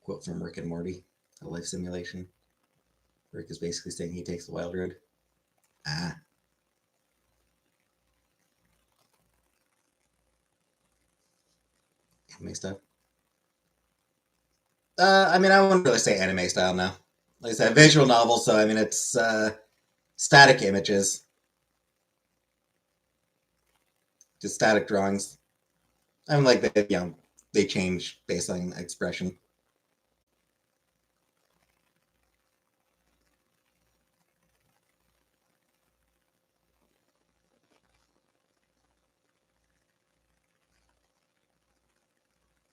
Quote from Rick and Morty, a life simulation. Rick is basically saying he takes the wild road. Ah. Anime stuff. I mean, I wouldn't really say anime style now. Like I said, visual novel, so I mean, it's static images, just static drawings. I mean, like they change based on expression.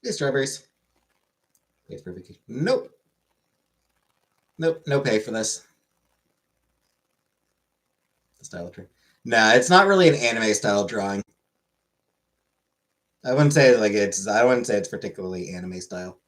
Hey, strawberries. Wait for vacation. Nope. Nope. No pay for this. The style tree. Nah, it's not really an anime style drawing. I wouldn't say like it's. I wouldn't say it's particularly anime style.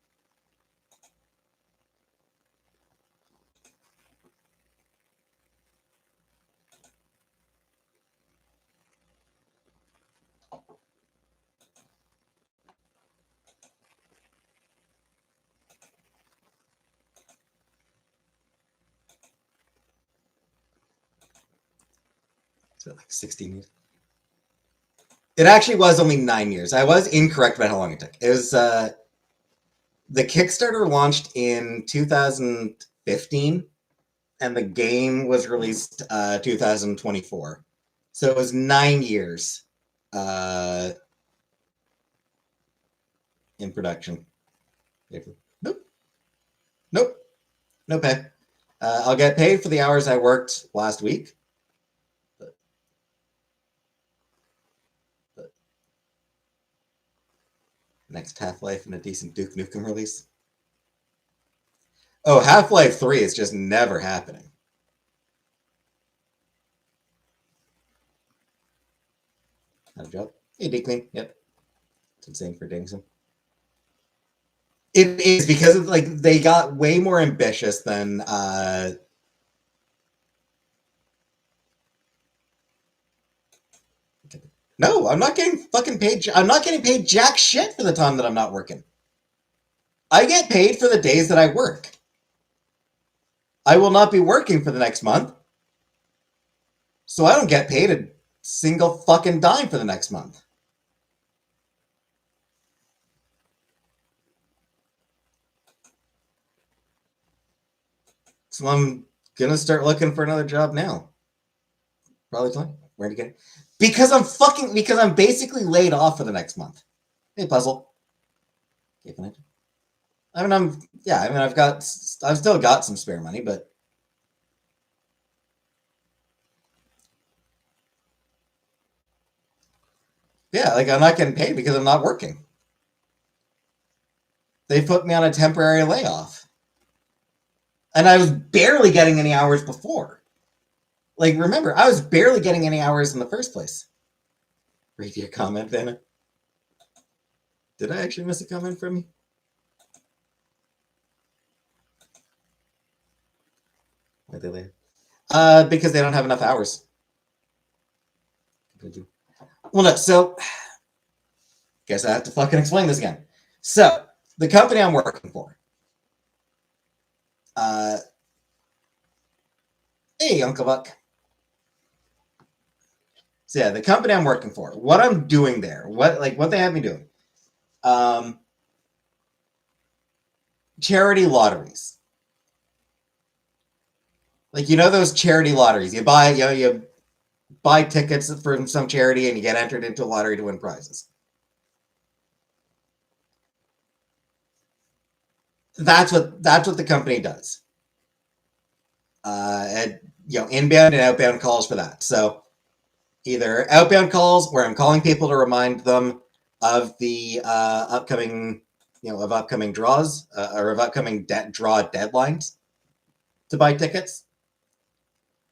It's like 16 years. It actually was only 9 years. I was incorrect about how long it took. It was the Kickstarter launched in 2015, and the game was released 2024. So it was 9 years in production. Nope. Nope. No pay. I'll get paid for the hours I worked last week. But next Half-Life and a decent Duke Nukem release. Oh, Half-Life 3 is just never happening. Not a job. Hey, D-Clean. Yep. It's insane for Dingson. It is because of, like, they got way more ambitious than No, I'm not getting fucking paid. I'm not getting paid jack shit for the time that I'm not working. I get paid for the days that I work. I will not be working for the next month. So I don't get paid a single fucking dime for the next month. So I'm gonna start looking for another job now. Probably fine. Where to get it? Because I'm basically laid off for the next month. Hey, puzzle. Keeping it. I mean, I've still got some spare money, but yeah, like I'm not getting paid because I'm not working. They put me on a temporary layoff. And I was barely getting any hours before. Like, remember, I was barely getting any hours in the first place. Read your comment, Vanna. Did I actually miss a comment from you? Why'd they leave? Because they don't have enough hours. Well, no, so guess I have to fucking explain this again. So, the company I'm working for. Hey, Uncle Buck. So yeah, the company I'm working for. What I'm doing there, what they have me doing. Charity lotteries. Like, you know those charity lotteries. You buy tickets from some charity and you get entered into a lottery to win prizes. That's what the company does. And, inbound and outbound calls for that. So either outbound calls where I'm calling people to remind them of the upcoming draws or of upcoming draw deadlines to buy tickets,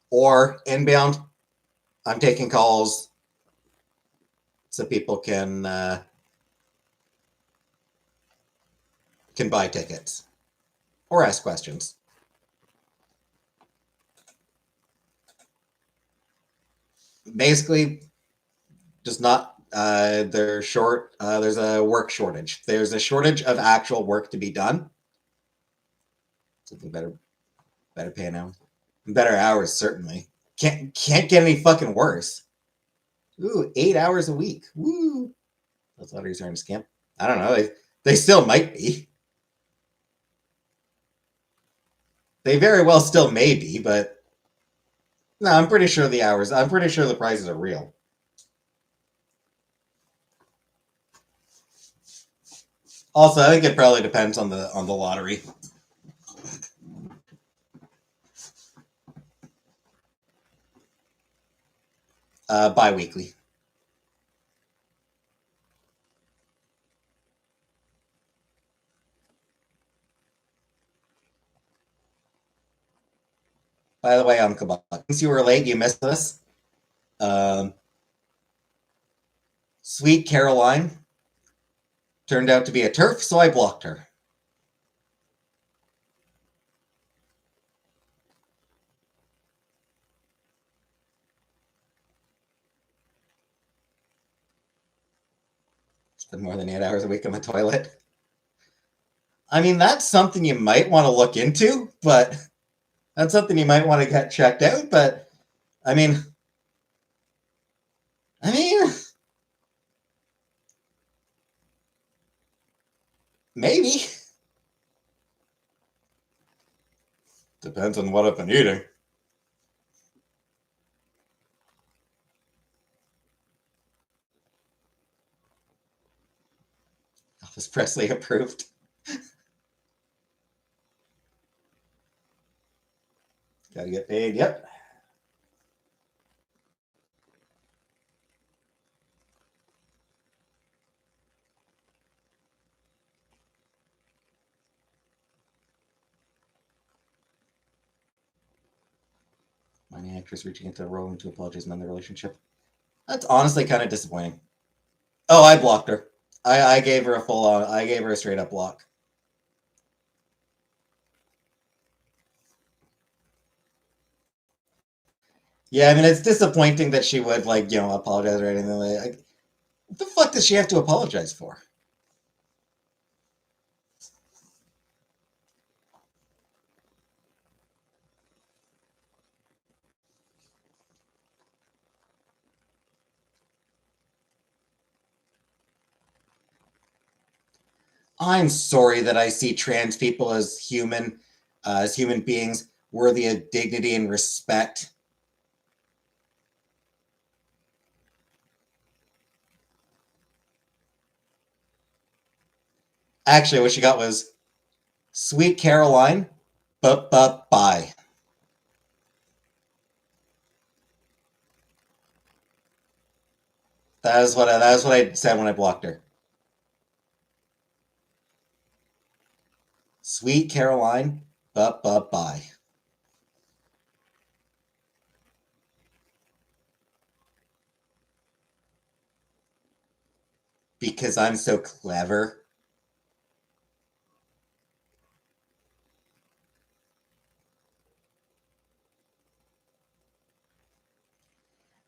or inbound, I'm taking calls so people can buy tickets or ask questions. Basically, just not. They're short. There's a work shortage. There's a shortage of actual work to be done. Something better pay now. Better hours, certainly. Can't get any fucking worse. Ooh, 8 hours a week. Woo. Those lotteries aren't a scam. I don't know. They still might be. They very well still may be, but no, I'm pretty sure the prices are real. Also, I think it probably depends on the lottery. Bi-weekly. By the way, Uncle Buck, since you were late, you missed this. Sweet Caroline turned out to be a TERF, so I blocked her. Spend more than 8 hours a week on the toilet. I mean, that's something you might want to look into, but that's something you might want to get checked out. But I mean, maybe. Depends on what I've been eating. Elvis Presley approved. Gotta get paid. Yep. Mining actress reaching into Rowan to apologize and end the relationship. That's honestly kind of disappointing. Oh, I blocked her. I gave her a full on. I gave her a straight up block. Yeah, I mean it's disappointing that she would like apologize or anything like. What the fuck does she have to apologize for? I'm sorry that I see trans people as human beings worthy of dignity and respect. Actually, what she got was Sweet Caroline, bye. That is what I said when I blocked her. Sweet Caroline, bye. Because I'm so clever.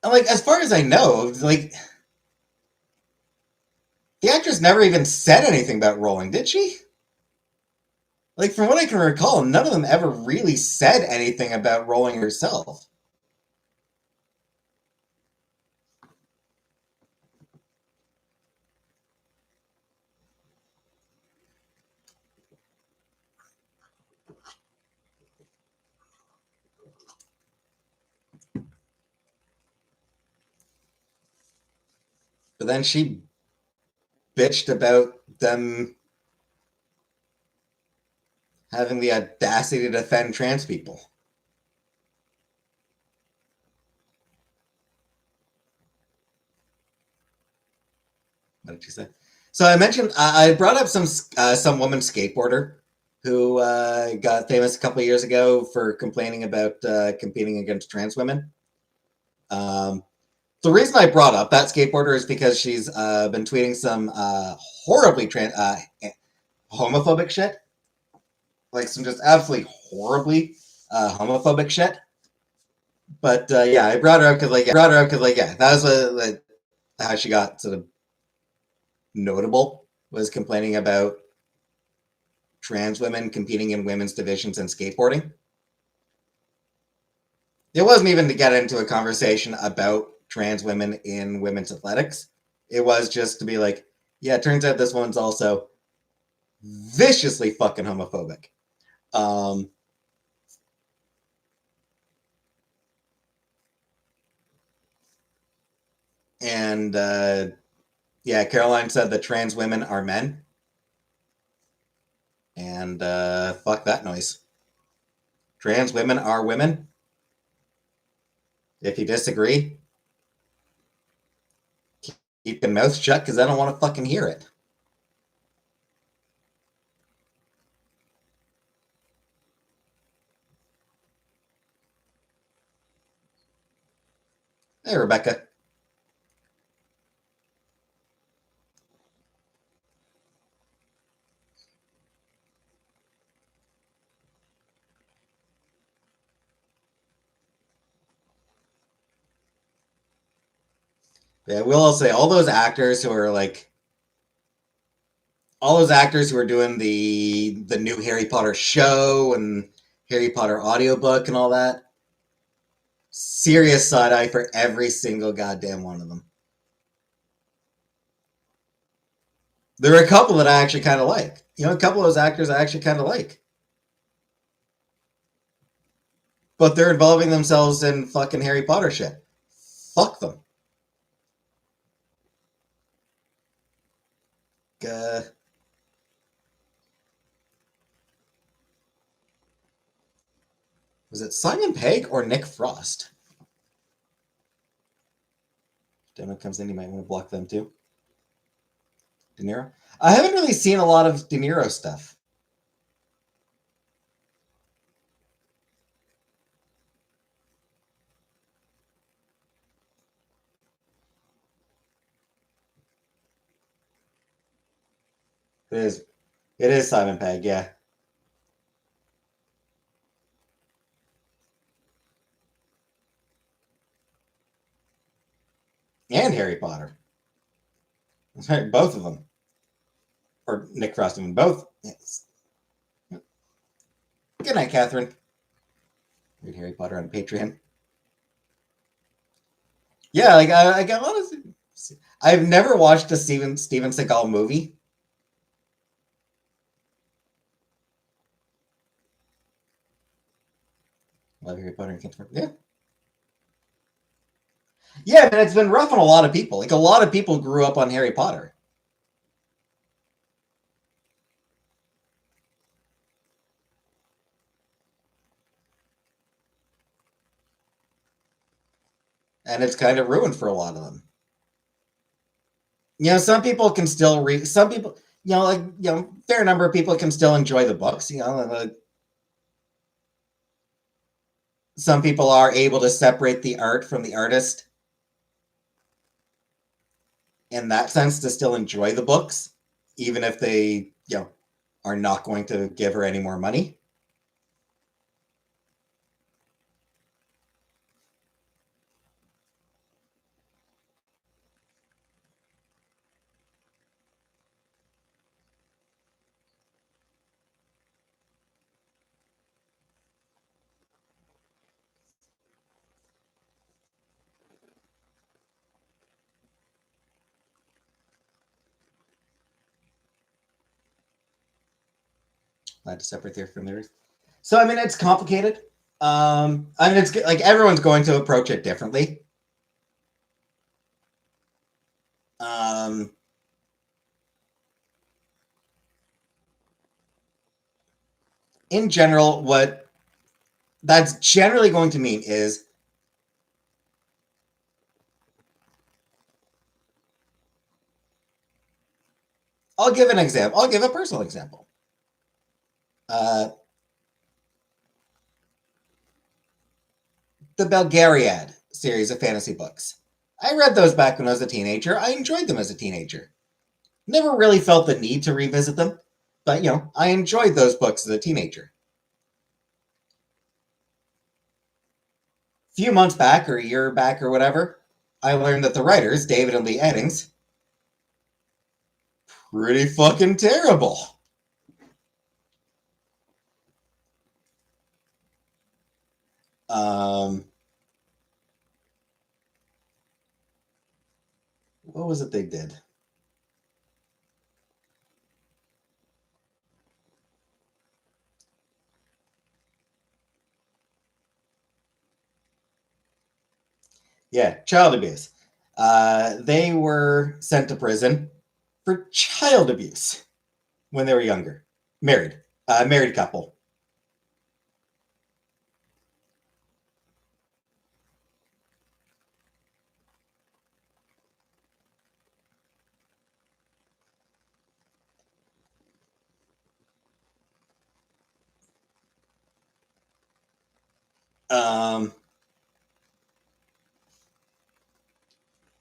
And like, as far as I know, like the actress never even said anything about rolling, did she? Like, from what I can recall, none of them ever really said anything about rolling herself. But then she bitched about them having the audacity to defend trans people. What did she say? So I mentioned I brought up some woman skateboarder who got famous a couple of years ago for complaining about competing against trans women. The reason I brought up that skateboarder is because she's been tweeting some horribly homophobic shit, like some just absolutely horribly homophobic shit. But yeah, I brought her up because yeah, that was how she got sort of notable, was complaining about trans women competing in women's divisions in skateboarding. It wasn't even to get into a conversation about trans women in women's athletics. It was just to be like, yeah, it turns out this one's also viciously fucking homophobic. And yeah, Caroline said that trans women are men. And fuck that noise. Trans women are women. If you disagree, keep your mouth shut because I don't want to fucking hear it. Hey, Rebecca. Yeah, we'll all say all those actors who are like, all those actors who are doing the new Harry Potter show and Harry Potter audiobook and all that. Serious side eye for every single goddamn one of them. There are a couple that I actually kind of like. A couple of those actors I actually kind of like. But they're involving themselves in fucking Harry Potter shit. Fuck them. Uh, Was it Simon Pegg or Nick Frost? Demo comes in, you might want to block them too. De Niro. I haven't really seen a lot of De Niro stuff. It is. It is Simon Pegg, yeah. And Harry Potter. Both of them. Or Nick Frost, I mean, both. Yes. Good night, Catherine. Read Harry Potter on Patreon. Yeah, like I got a lot of. I've never watched a Steven Seagal movie. Love Harry Potter and Canterbury. Yeah. Yeah, and it's been rough on a lot of people. Like a lot of people grew up on Harry Potter. And it's kind of ruined for a lot of them. You know, some people can still read. Some people, like fair number of people can still enjoy the books. Some people are able to separate the art from the artist in that sense to still enjoy the books, even if they, are not going to give her any more money. Glad to separate the art from the artist. So I mean, it's complicated. I mean, it's like everyone's going to approach it differently. Um, in general, what that's generally going to mean is I'll give an example. I'll give a personal example. The Belgariad series of fantasy books. I read those back when I was a teenager. I enjoyed them as a teenager. Never really felt the need to revisit them, but I enjoyed those books as a teenager. A few months back or a year back or whatever, I learned that the writers, David and Lee Eddings, pretty fucking terrible. What was it they did? Yeah, child abuse. They were sent to prison for child abuse when they were younger. Married couple.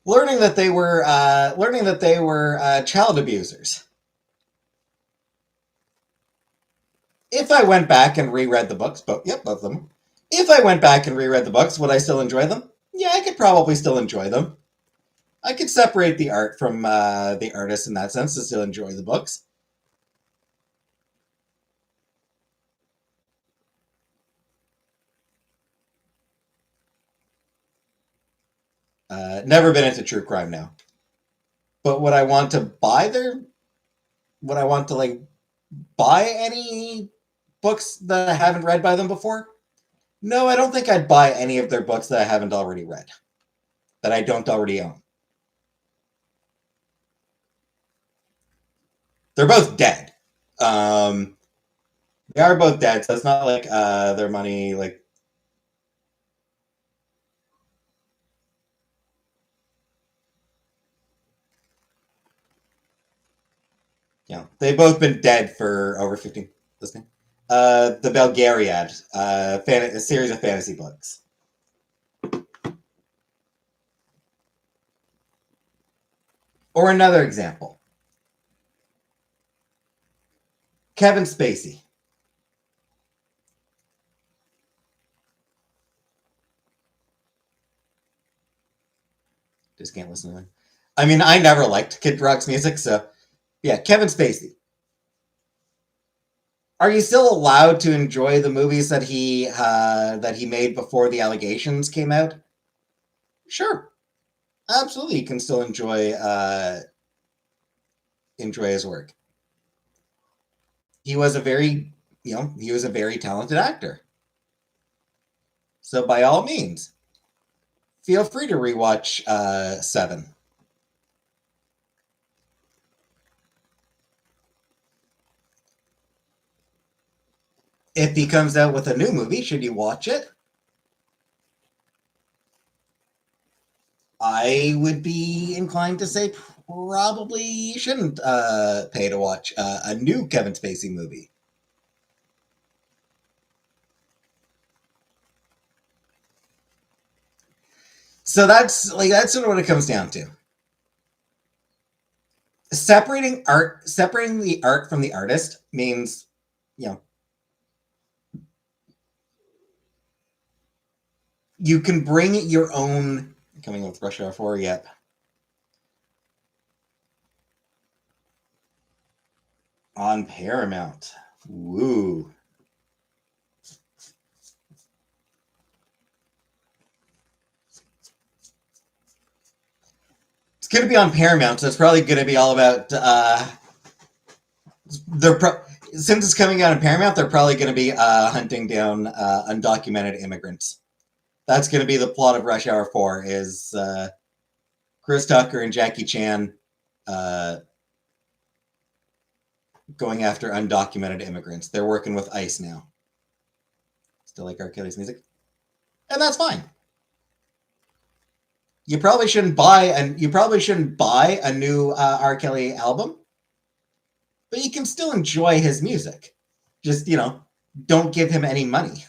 Learning that they were child abusers. If I went back and reread the books, both of them. If I went back and reread the books, would I still enjoy them? Yeah, I could probably still enjoy them. I could separate the art from the artist in that sense to still enjoy the books. Never been into true crime now. But would I want to buy their? Would I want to buy any books that I haven't read by them before? No, I don't think I'd buy any of their books that I haven't already read, that I don't already own. They're both dead. They are both dead, so it's not like their money Yeah, they've both been dead for over 15. Listening. The Belgariad, a series of fantasy books. Or another example, Kevin Spacey. Just can't listen to him. I mean, I never liked Kid Rock's music, so yeah, Kevin Spacey. Are you still allowed to enjoy the movies that he made before the allegations came out? Sure, absolutely. You can still enjoy his work. He was a very he was a very talented actor. So by all means, feel free to rewatch Seven. If he comes out with a new movie, should you watch it? I would be inclined to say probably you shouldn't pay to watch a new Kevin Spacey movie. So that's sort of what it comes down to. Separating the art from the artist means, you know, you can bring your own. Coming with Rush Hour 4 yet. On Paramount. Woo. It's going to be on Paramount, so it's probably going to be all about. Since it's coming out on Paramount, they're probably going to be hunting down undocumented immigrants. That's going to be the plot of Rush Hour 4. Is Chris Tucker and Jackie Chan going after undocumented immigrants? They're working with ICE now. Still like R. Kelly's music, and that's fine. You probably shouldn't buy a new R. Kelly album, but you can still enjoy his music. Just don't give him any money.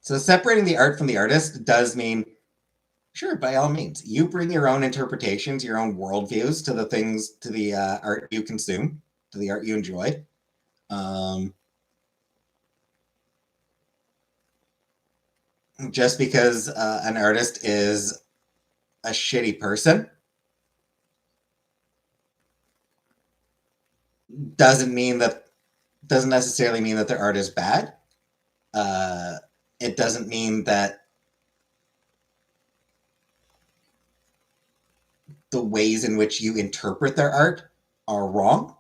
So separating the art from the artist does mean, sure, by all means, you bring your own interpretations, your own worldviews to the things, to the art you consume, to the art you enjoy. Just because an artist is a shitty person doesn't necessarily mean that their art is bad. It doesn't mean that the ways in which you interpret their art are wrong.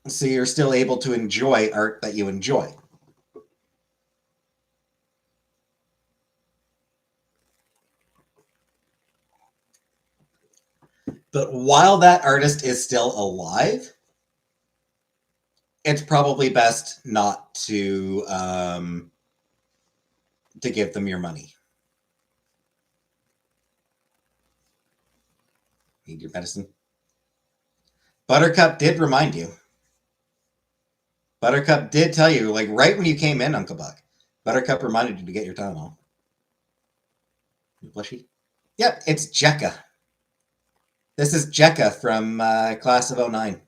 So you're still able to enjoy art that you enjoy. But while that artist is still alive, it's probably best not to give them your money. Need your medicine. Buttercup did remind you. Buttercup did tell you, like right when you came in, Uncle Buck. Buttercup reminded you to get your Tylenol. Blushy? Yep, it's Jekka. This is Jekka from Class of 09.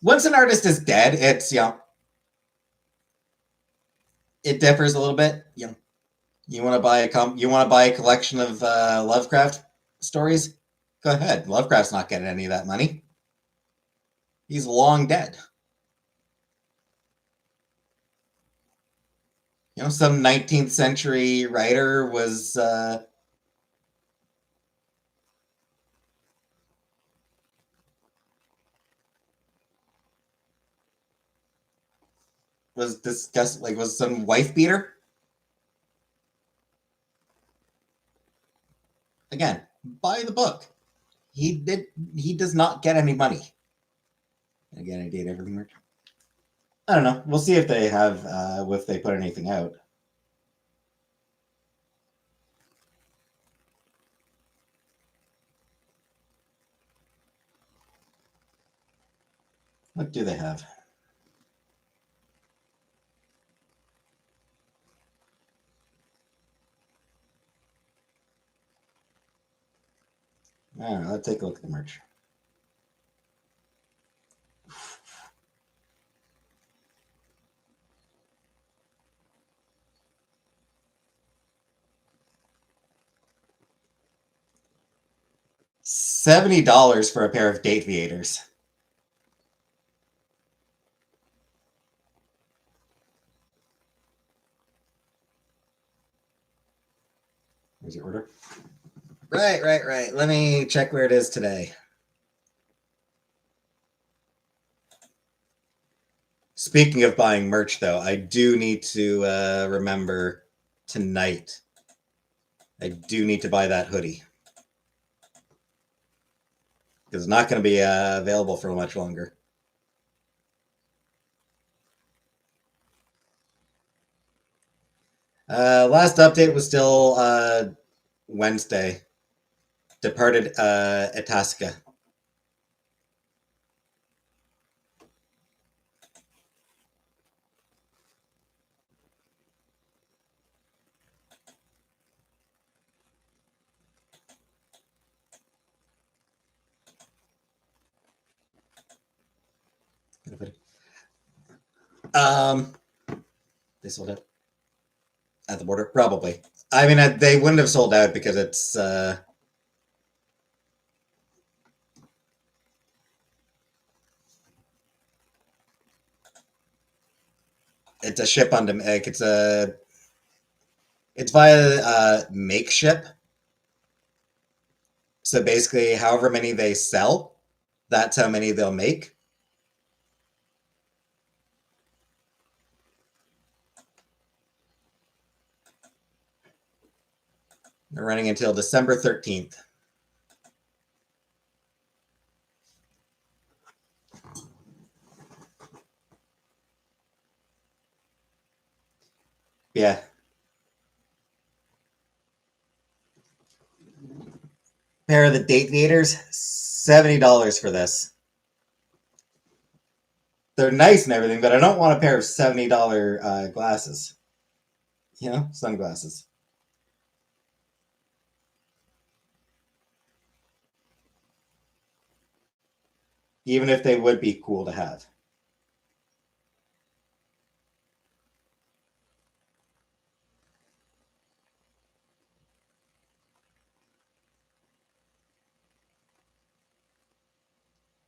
Once an artist is dead, it's it differs a little bit. You want to buy a collection of Lovecraft stories? Go ahead. Lovecraft's not getting any of that money. He's long dead. Some 19th century writer was discussed, was some wife beater. buy the book. He does not get any money. Again, I date everything merch. I don't know. We'll see if they have if they put anything out. What do they have? I don't know. Let's take a look at the merch. $70 for a pair of Date Viators. Where's your order? Right. Let me check where it is today. Speaking of buying merch, though, I do need to remember tonight. I do need to buy that hoodie. Because it's not going to be available for much longer. Last update was still Wednesday. Departed Itasca. They sold out at the border, probably. I mean, they wouldn't have sold out because it's a ship on like it's via Makeship. So basically, however many they sell, that's how many they'll make. They're running until December 13th. Yeah. Pair of the Date Viators, $70 for this. They're nice and everything, but I don't want a pair of $70 glasses. You know, sunglasses. Even if they would be cool to have.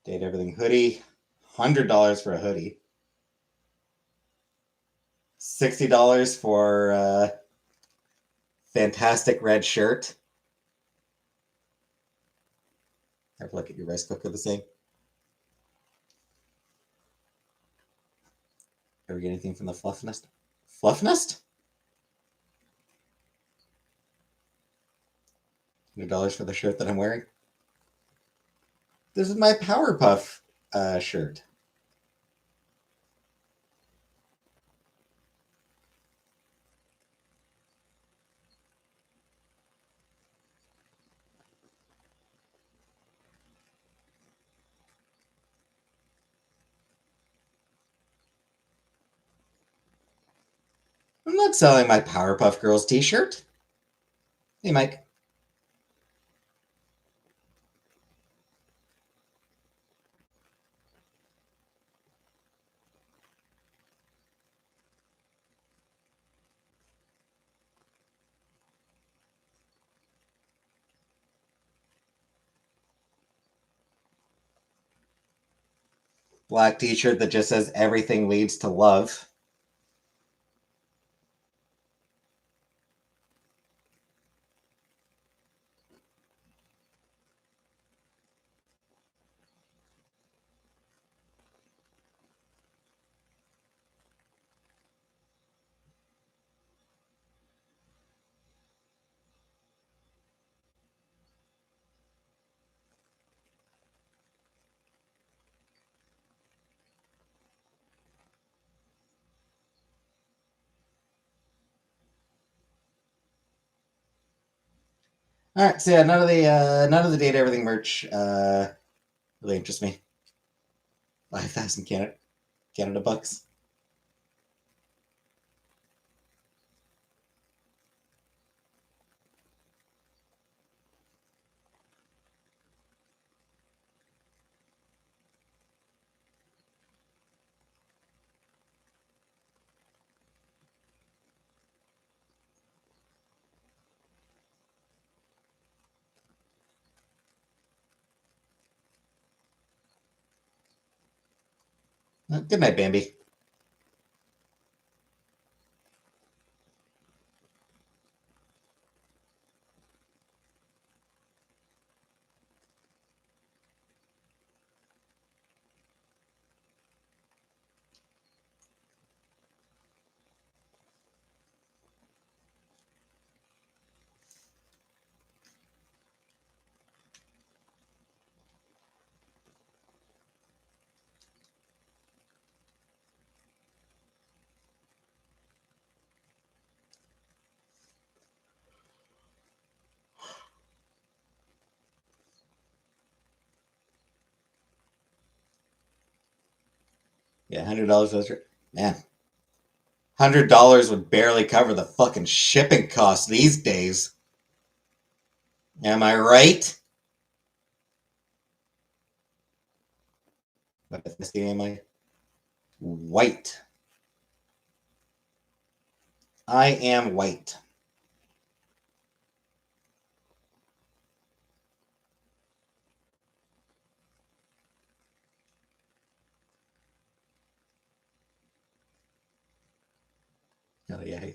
Date Everything hoodie, $100 for a hoodie. $60 for a fantastic red shirt. Have a look at your rice cooker the same. Ever get anything from the Fluff Nest? Fluff Nest? $100 for the shirt that I'm wearing. This is my Powerpuff shirt. I'm not selling my Powerpuff Girls t-shirt. Hey, Mike. Black t-shirt that just says everything leads to love. All right, so yeah, none of the data everything merch really interests me. 5,000 Canada bucks. Good night, Bambi. Yeah, $100. Man, $100 would barely cover the fucking shipping costs these days. Am I right? What ethnicity am I? White. I am white. Oh yeah.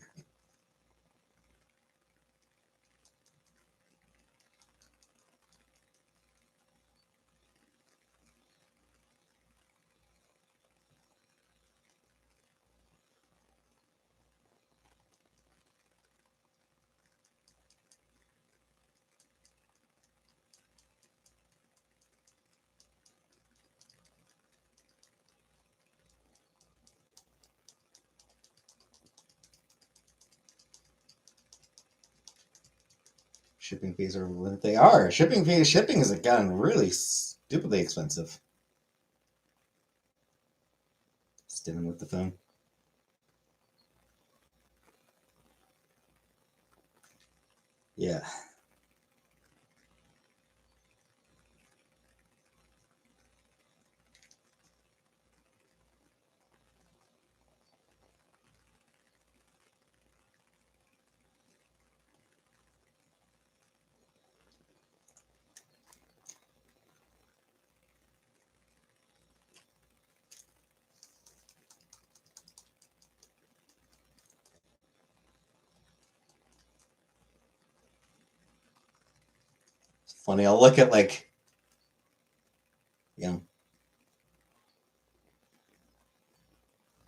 Shipping fees are what they are. Shipping has gotten really stupidly expensive. Stimming with the phone. Yeah. It's funny. I'll look at like, you know,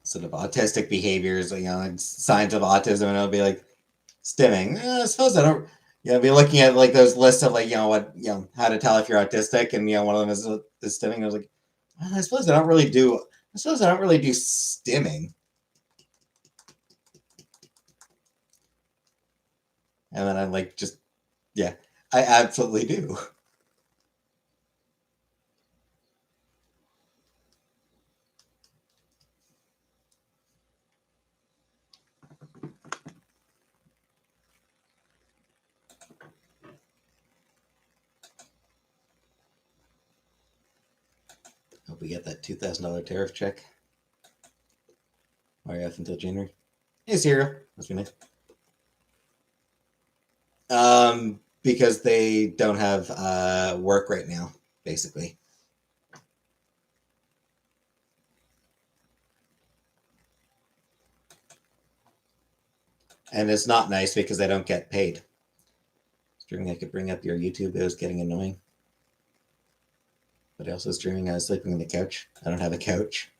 sort of autistic behaviors, signs of autism, and it'll be like stimming. I suppose I don't. Be looking at like those lists of like how to tell if you're autistic, and one of them is stimming. I was like, well, I suppose I don't really do. I suppose I don't really do stimming. And then I'm like, just yeah, I absolutely do. Hope we get that $2,000 tariff check. RF until January. Hey, Serial. Must be nice. Because they don't have work right now, basically. And it's not nice because they don't get paid. Streaming, I could bring up your YouTube. It was getting annoying. But also streaming, I was sleeping on the couch. I don't have a couch.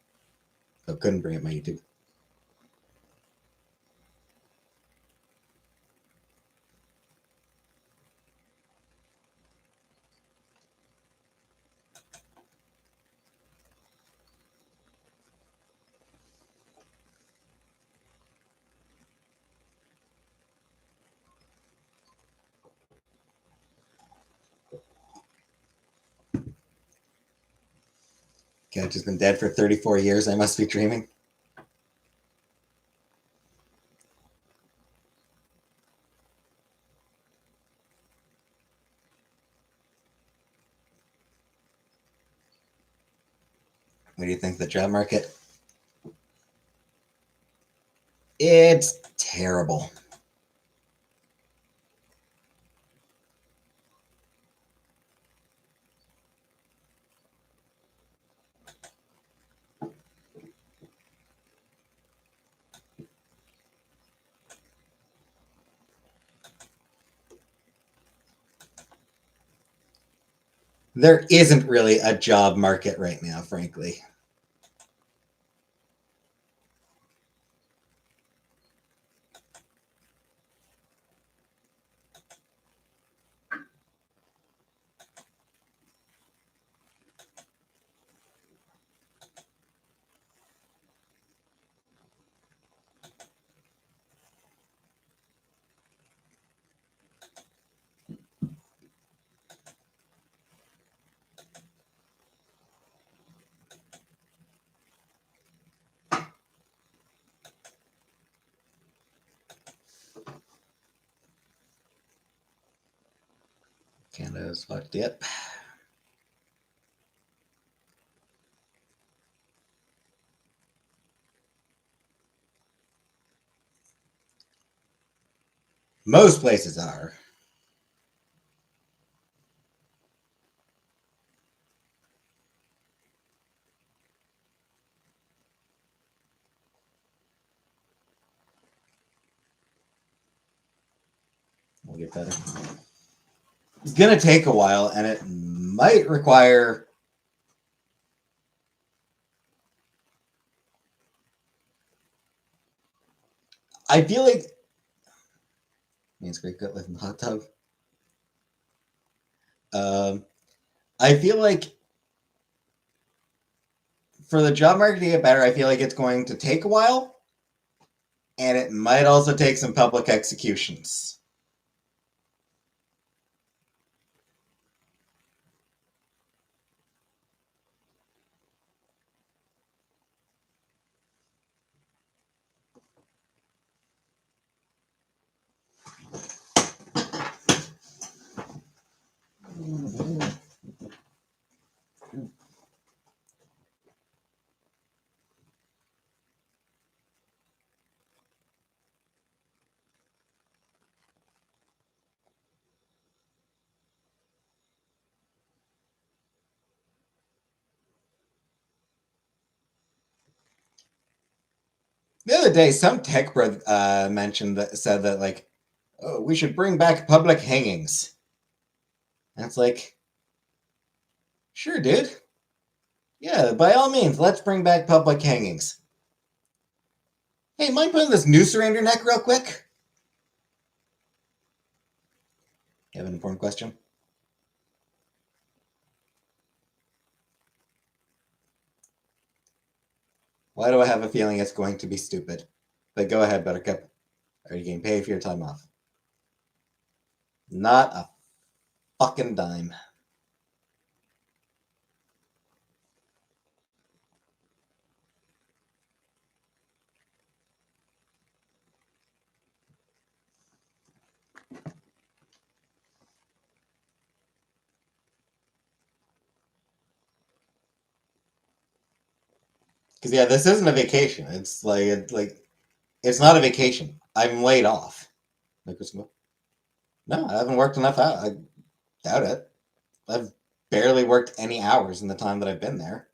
So couldn't bring up my YouTube. Couch has been dead for 34 years. I must be dreaming. What do you think of the job market? It's terrible. There isn't really a job market right now, frankly. Canada's fucked yet. Most places are. We'll get better. It's going to take a while, and it might require. I feel like. Means great gut live in the hot tub. I feel like for the job market to get better, I feel like it's going to take a while, and it might also take some public executions. The other day, some tech bro said that like, oh, we should bring back public hangings. And it's like, sure, dude. Yeah, by all means, let's bring back public hangings. Hey, mind putting this noose around your neck real quick? You have an important question? Why do I have a feeling it's going to be stupid? But go ahead, Buttercup. Are you getting paid for your time off? Not a fucking dime. Because yeah, this isn't a vacation. It's it's not a vacation. I'm laid off. Like, no, I haven't worked enough out. I doubt it. I've barely worked any hours in the time that I've been there.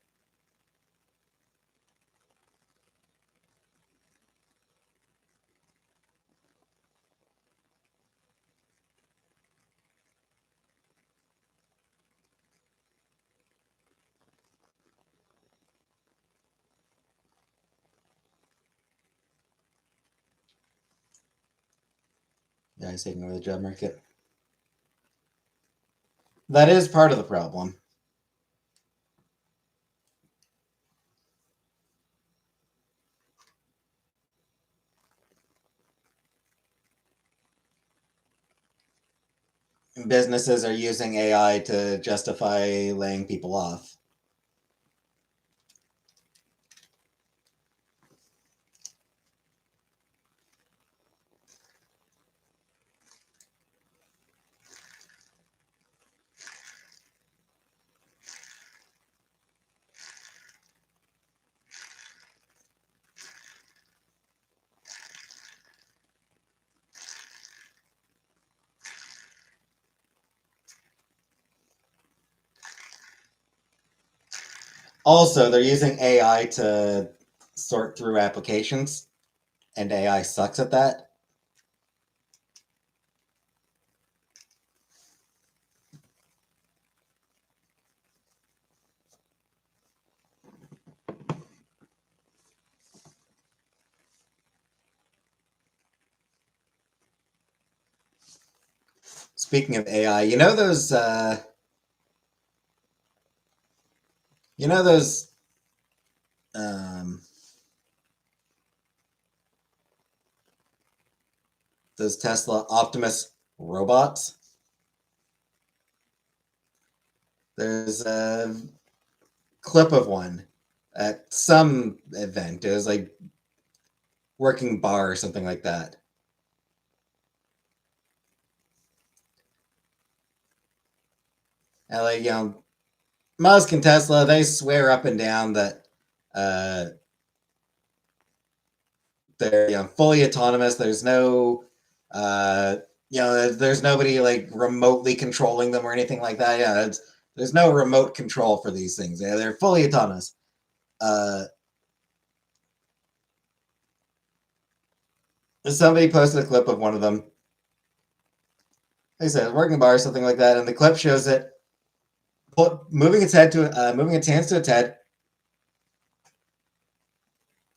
Yeah, he's taking over the job market. That is part of the problem. Businesses are using AI to justify laying people off. Also, they're using AI to sort through applications, and AI sucks at that. Speaking of AI, you know those um, those Tesla Optimus robots? There's a clip of one at some event. It was like working bar or something like that. And like, Musk and Tesla, they swear up and down that uh, they're fully autonomous. There's no there's nobody like remotely controlling them or anything like that. Yeah, there's no remote control for these things. Yeah, they're fully autonomous. Uh, Somebody posted a clip of one of them. Like I said, working bar or something like that, and the clip shows it moving its hands to its head,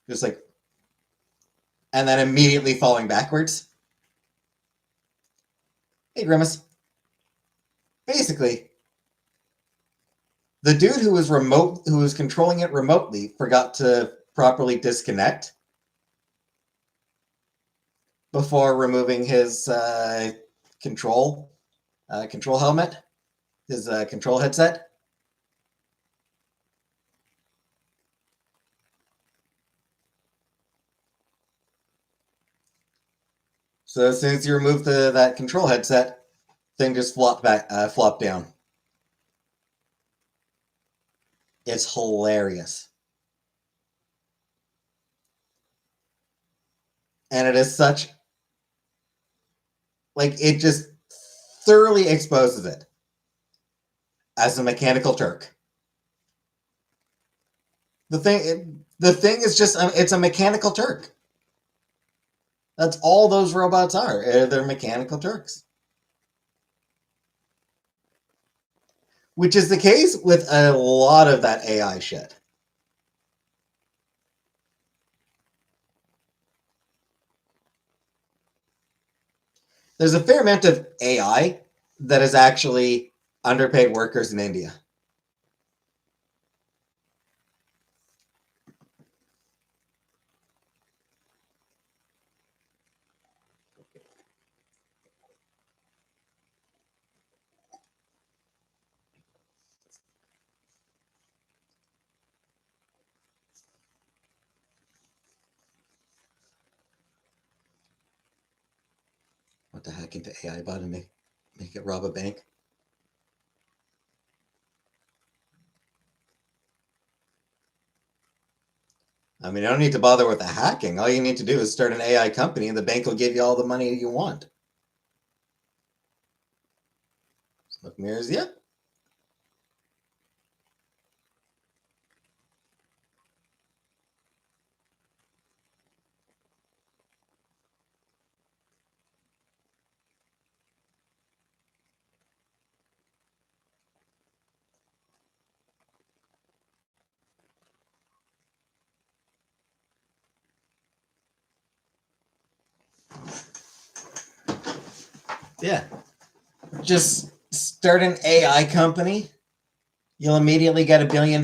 just like, and then immediately falling backwards. Hey, Grimace. Basically, the dude who was controlling it remotely, forgot to properly disconnect before removing his control control helmet, his control headset. So as soon as you remove that control headset, thing just flopped down. It's hilarious, and it is such like it just thoroughly exposes it as a mechanical Turk. The thing is just it's a mechanical Turk. That's all those robots are. They're mechanical Turks. Which is the case with a lot of that AI shit. There's a fair amount of AI that is actually underpaid workers in India. What the heck into AI bot and make it rob a bank? I mean, you don't need to bother with the hacking. All you need to do is start an AI company and the bank will give you all the money you want. Smoke mirrors, yep. Yeah. Just start an AI company. You'll immediately get $1 billion.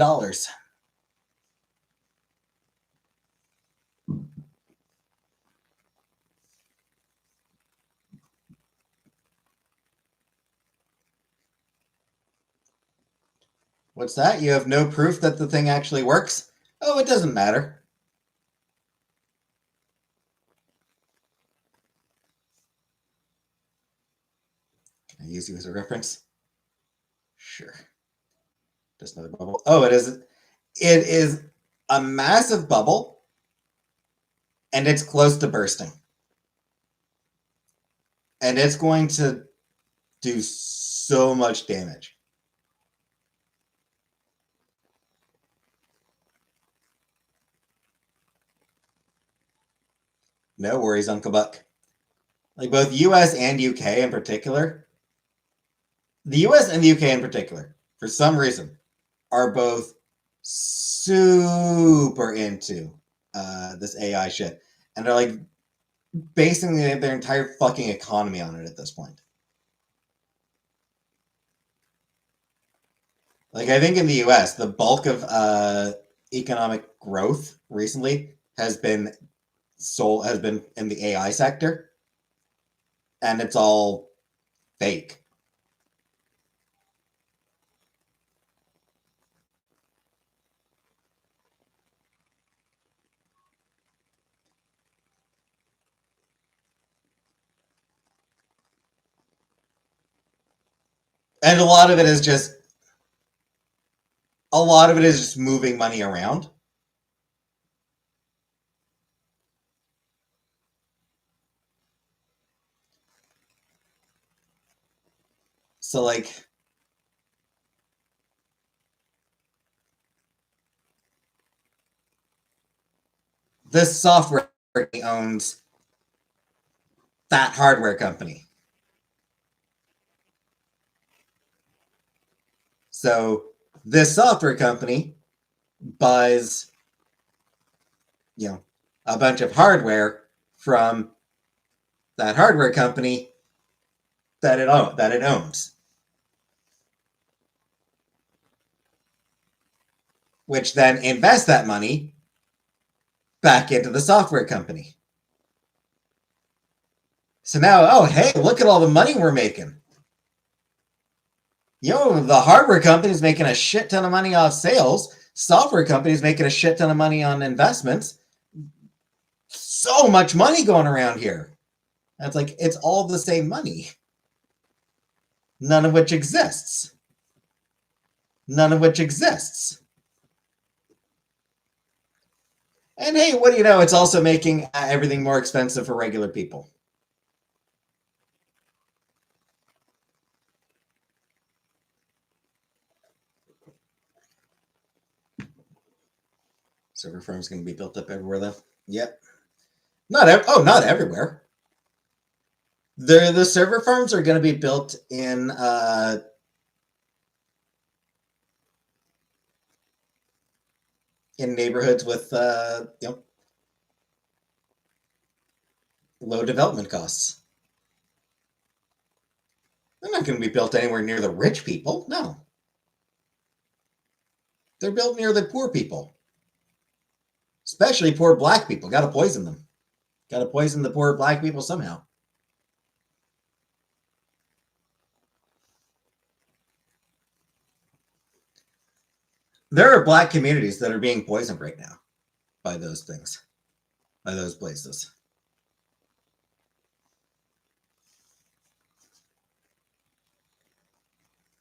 What's that? You have no proof that the thing actually works? Oh, it doesn't matter. Can I use you as a reference? Sure. Just another bubble. Oh, it is. It is a massive bubble, and it's close to bursting. And it's going to do so much damage. No worries, Uncle Buck. Like both US and UK in particular, the US and the UK in particular, for some reason, are both super into this AI shit. And they're like basing their entire fucking economy on it at this point. Like I think in the US, the bulk of economic growth recently has been in the AI sector, and it's all fake. And a lot of it is just moving money around. So like this software owns that hardware company. So this software company buys, a bunch of hardware from that hardware company that it owns, which then invests that money back into the software company. So now, oh hey, look at all the money we're making. The hardware company's making a shit ton of money off sales. Software company's making a shit ton of money on investments. So much money going around here. That's like it's all the same money, none of which exists. None of which exists. And hey, what do you know? It's also making everything more expensive for regular people. Server farms going to be built up everywhere, though. Yep. Not everywhere. The server farms are going to be built in neighborhoods with low development costs. They're not going to be built anywhere near the rich people. No. They're built near the poor people. Especially poor black people. Got to poison them. Got to poison the poor black people somehow. There are black communities that are being poisoned right now by those things, by those places.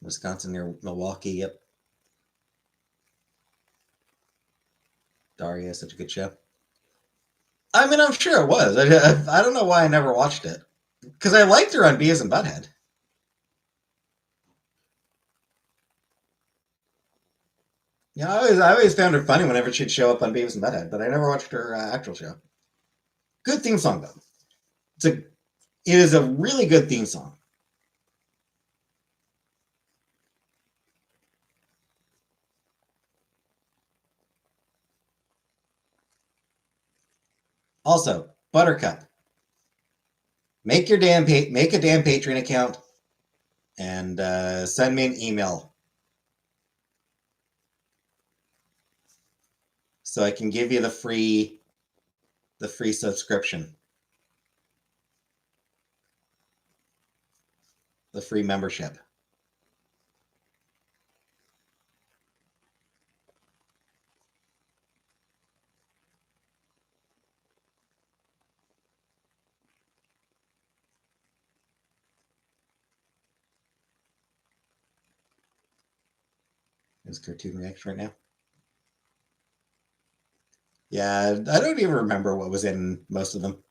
Wisconsin near Milwaukee, yep. Daria, such a good show. I mean, I'm sure it was. I don't know why I never watched it. Because I liked her on Beavis and Butthead. Yeah, I always found her funny whenever she'd show up on Beavis and Butthead, but I never watched her actual show. Good theme song though. It is a really good theme song. Also, Buttercup, make a damn Patreon account and send me an email so I can give you the free subscription, the free membership. Is Cartoon Reaction right now? Yeah, I don't even remember what was in most of them.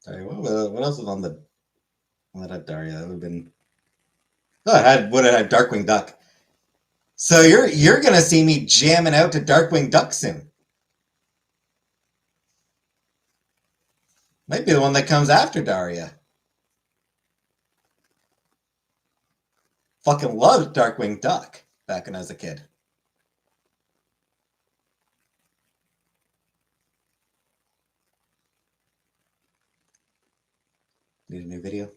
Sorry, what else was on that Daria? That would have been Oh, would have had Darkwing Duck. So you're gonna see me jamming out to Darkwing Duck soon. Might be the one that comes after Daria. Fucking loved Darkwing Duck back when I was a kid. Need a new video.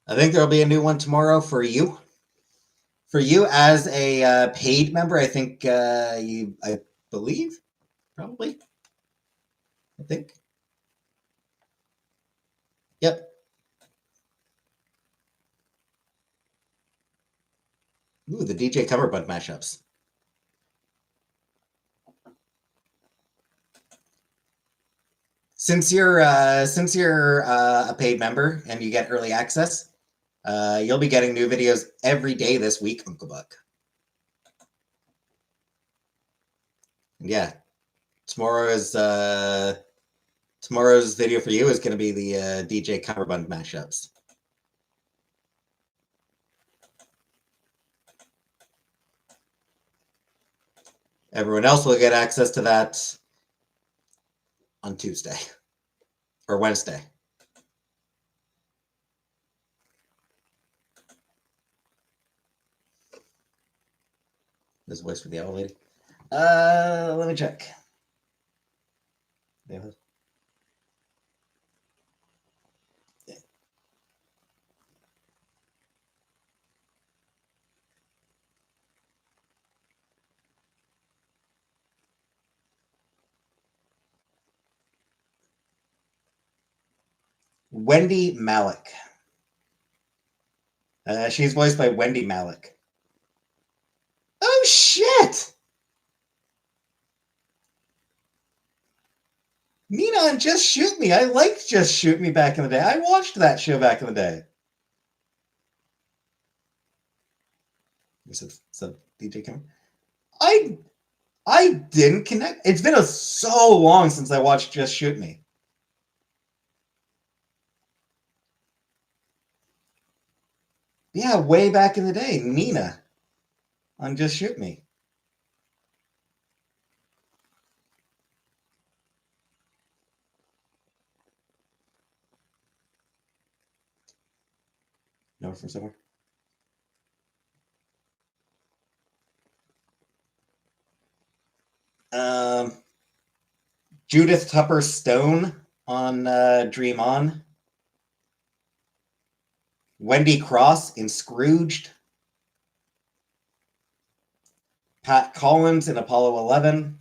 I think there'll be a new one tomorrow for you. For you as a paid member, I think I believe, probably. I think. Yep. Ooh, the DJ cover band mashups. Since you're a paid member and you get early access, you'll be getting new videos every day this week, Uncle Buck. And yeah, tomorrow's video for you is going to be the DJ cover band mashups. Everyone else will get access to that on Tuesday or Wednesday. This voice for the owl lady. Let me check. Yeah. Wendy Malick. She's voiced by Wendy Malick. Oh, shit! Nina and Just Shoot Me. I liked Just Shoot Me back in the day. I watched that show back in the day. So DJ Cameron. I didn't connect. It's been so long since I watched Just Shoot Me. Yeah, way back in the day, Nina on Just Shoot Me. Know her from somewhere? Judith Tupper Stone on Dream On. Wendy Cross in Scrooged. Pat Collins in Apollo 11.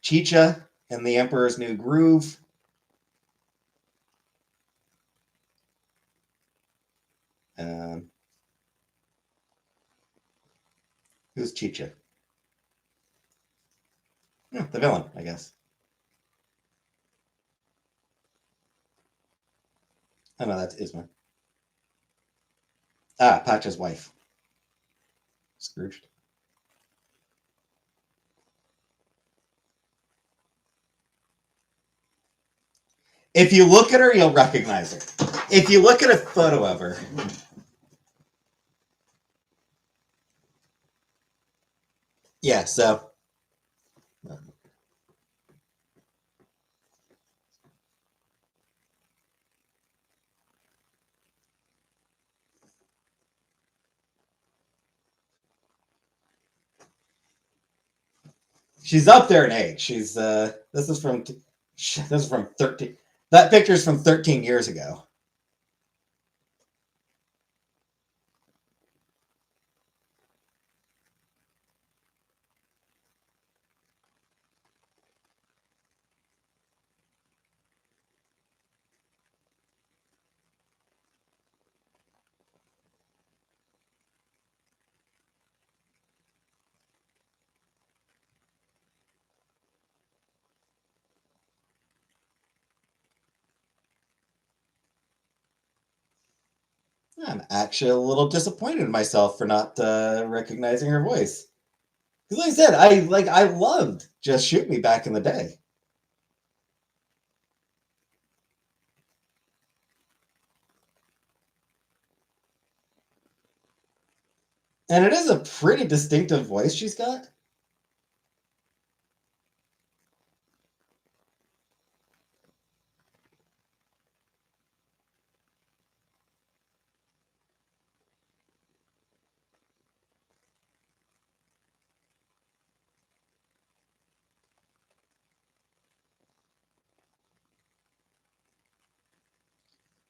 Chicha in The Emperor's New Groove. Who's Chicha? The villain, I guess. Oh no, that's Isma. Patch's wife. Scrooged. If you look at her, you'll recognize her. If you look at a photo of her. Yeah, so. She's up there in age. She's this is from 13. That picture's from 13 years ago. I'm actually a little disappointed in myself for not recognizing her voice. Because like I said, I loved Just Shoot Me back in the day. And it is a pretty distinctive voice she's got.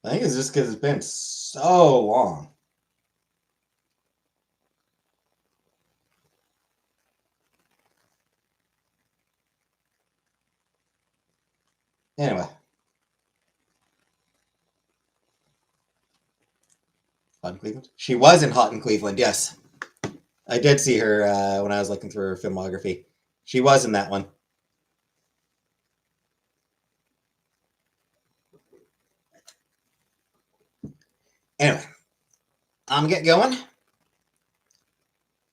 I think it's just because it's been so long. Anyway. Hot in Cleveland? She was in Hot in Cleveland, yes. I did see her when I was looking through her filmography. She was in that one. Anyway, I'm getting going.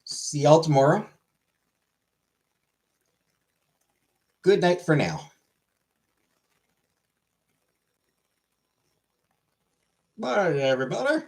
See y'all tomorrow. Good night for now. Bye, everybody.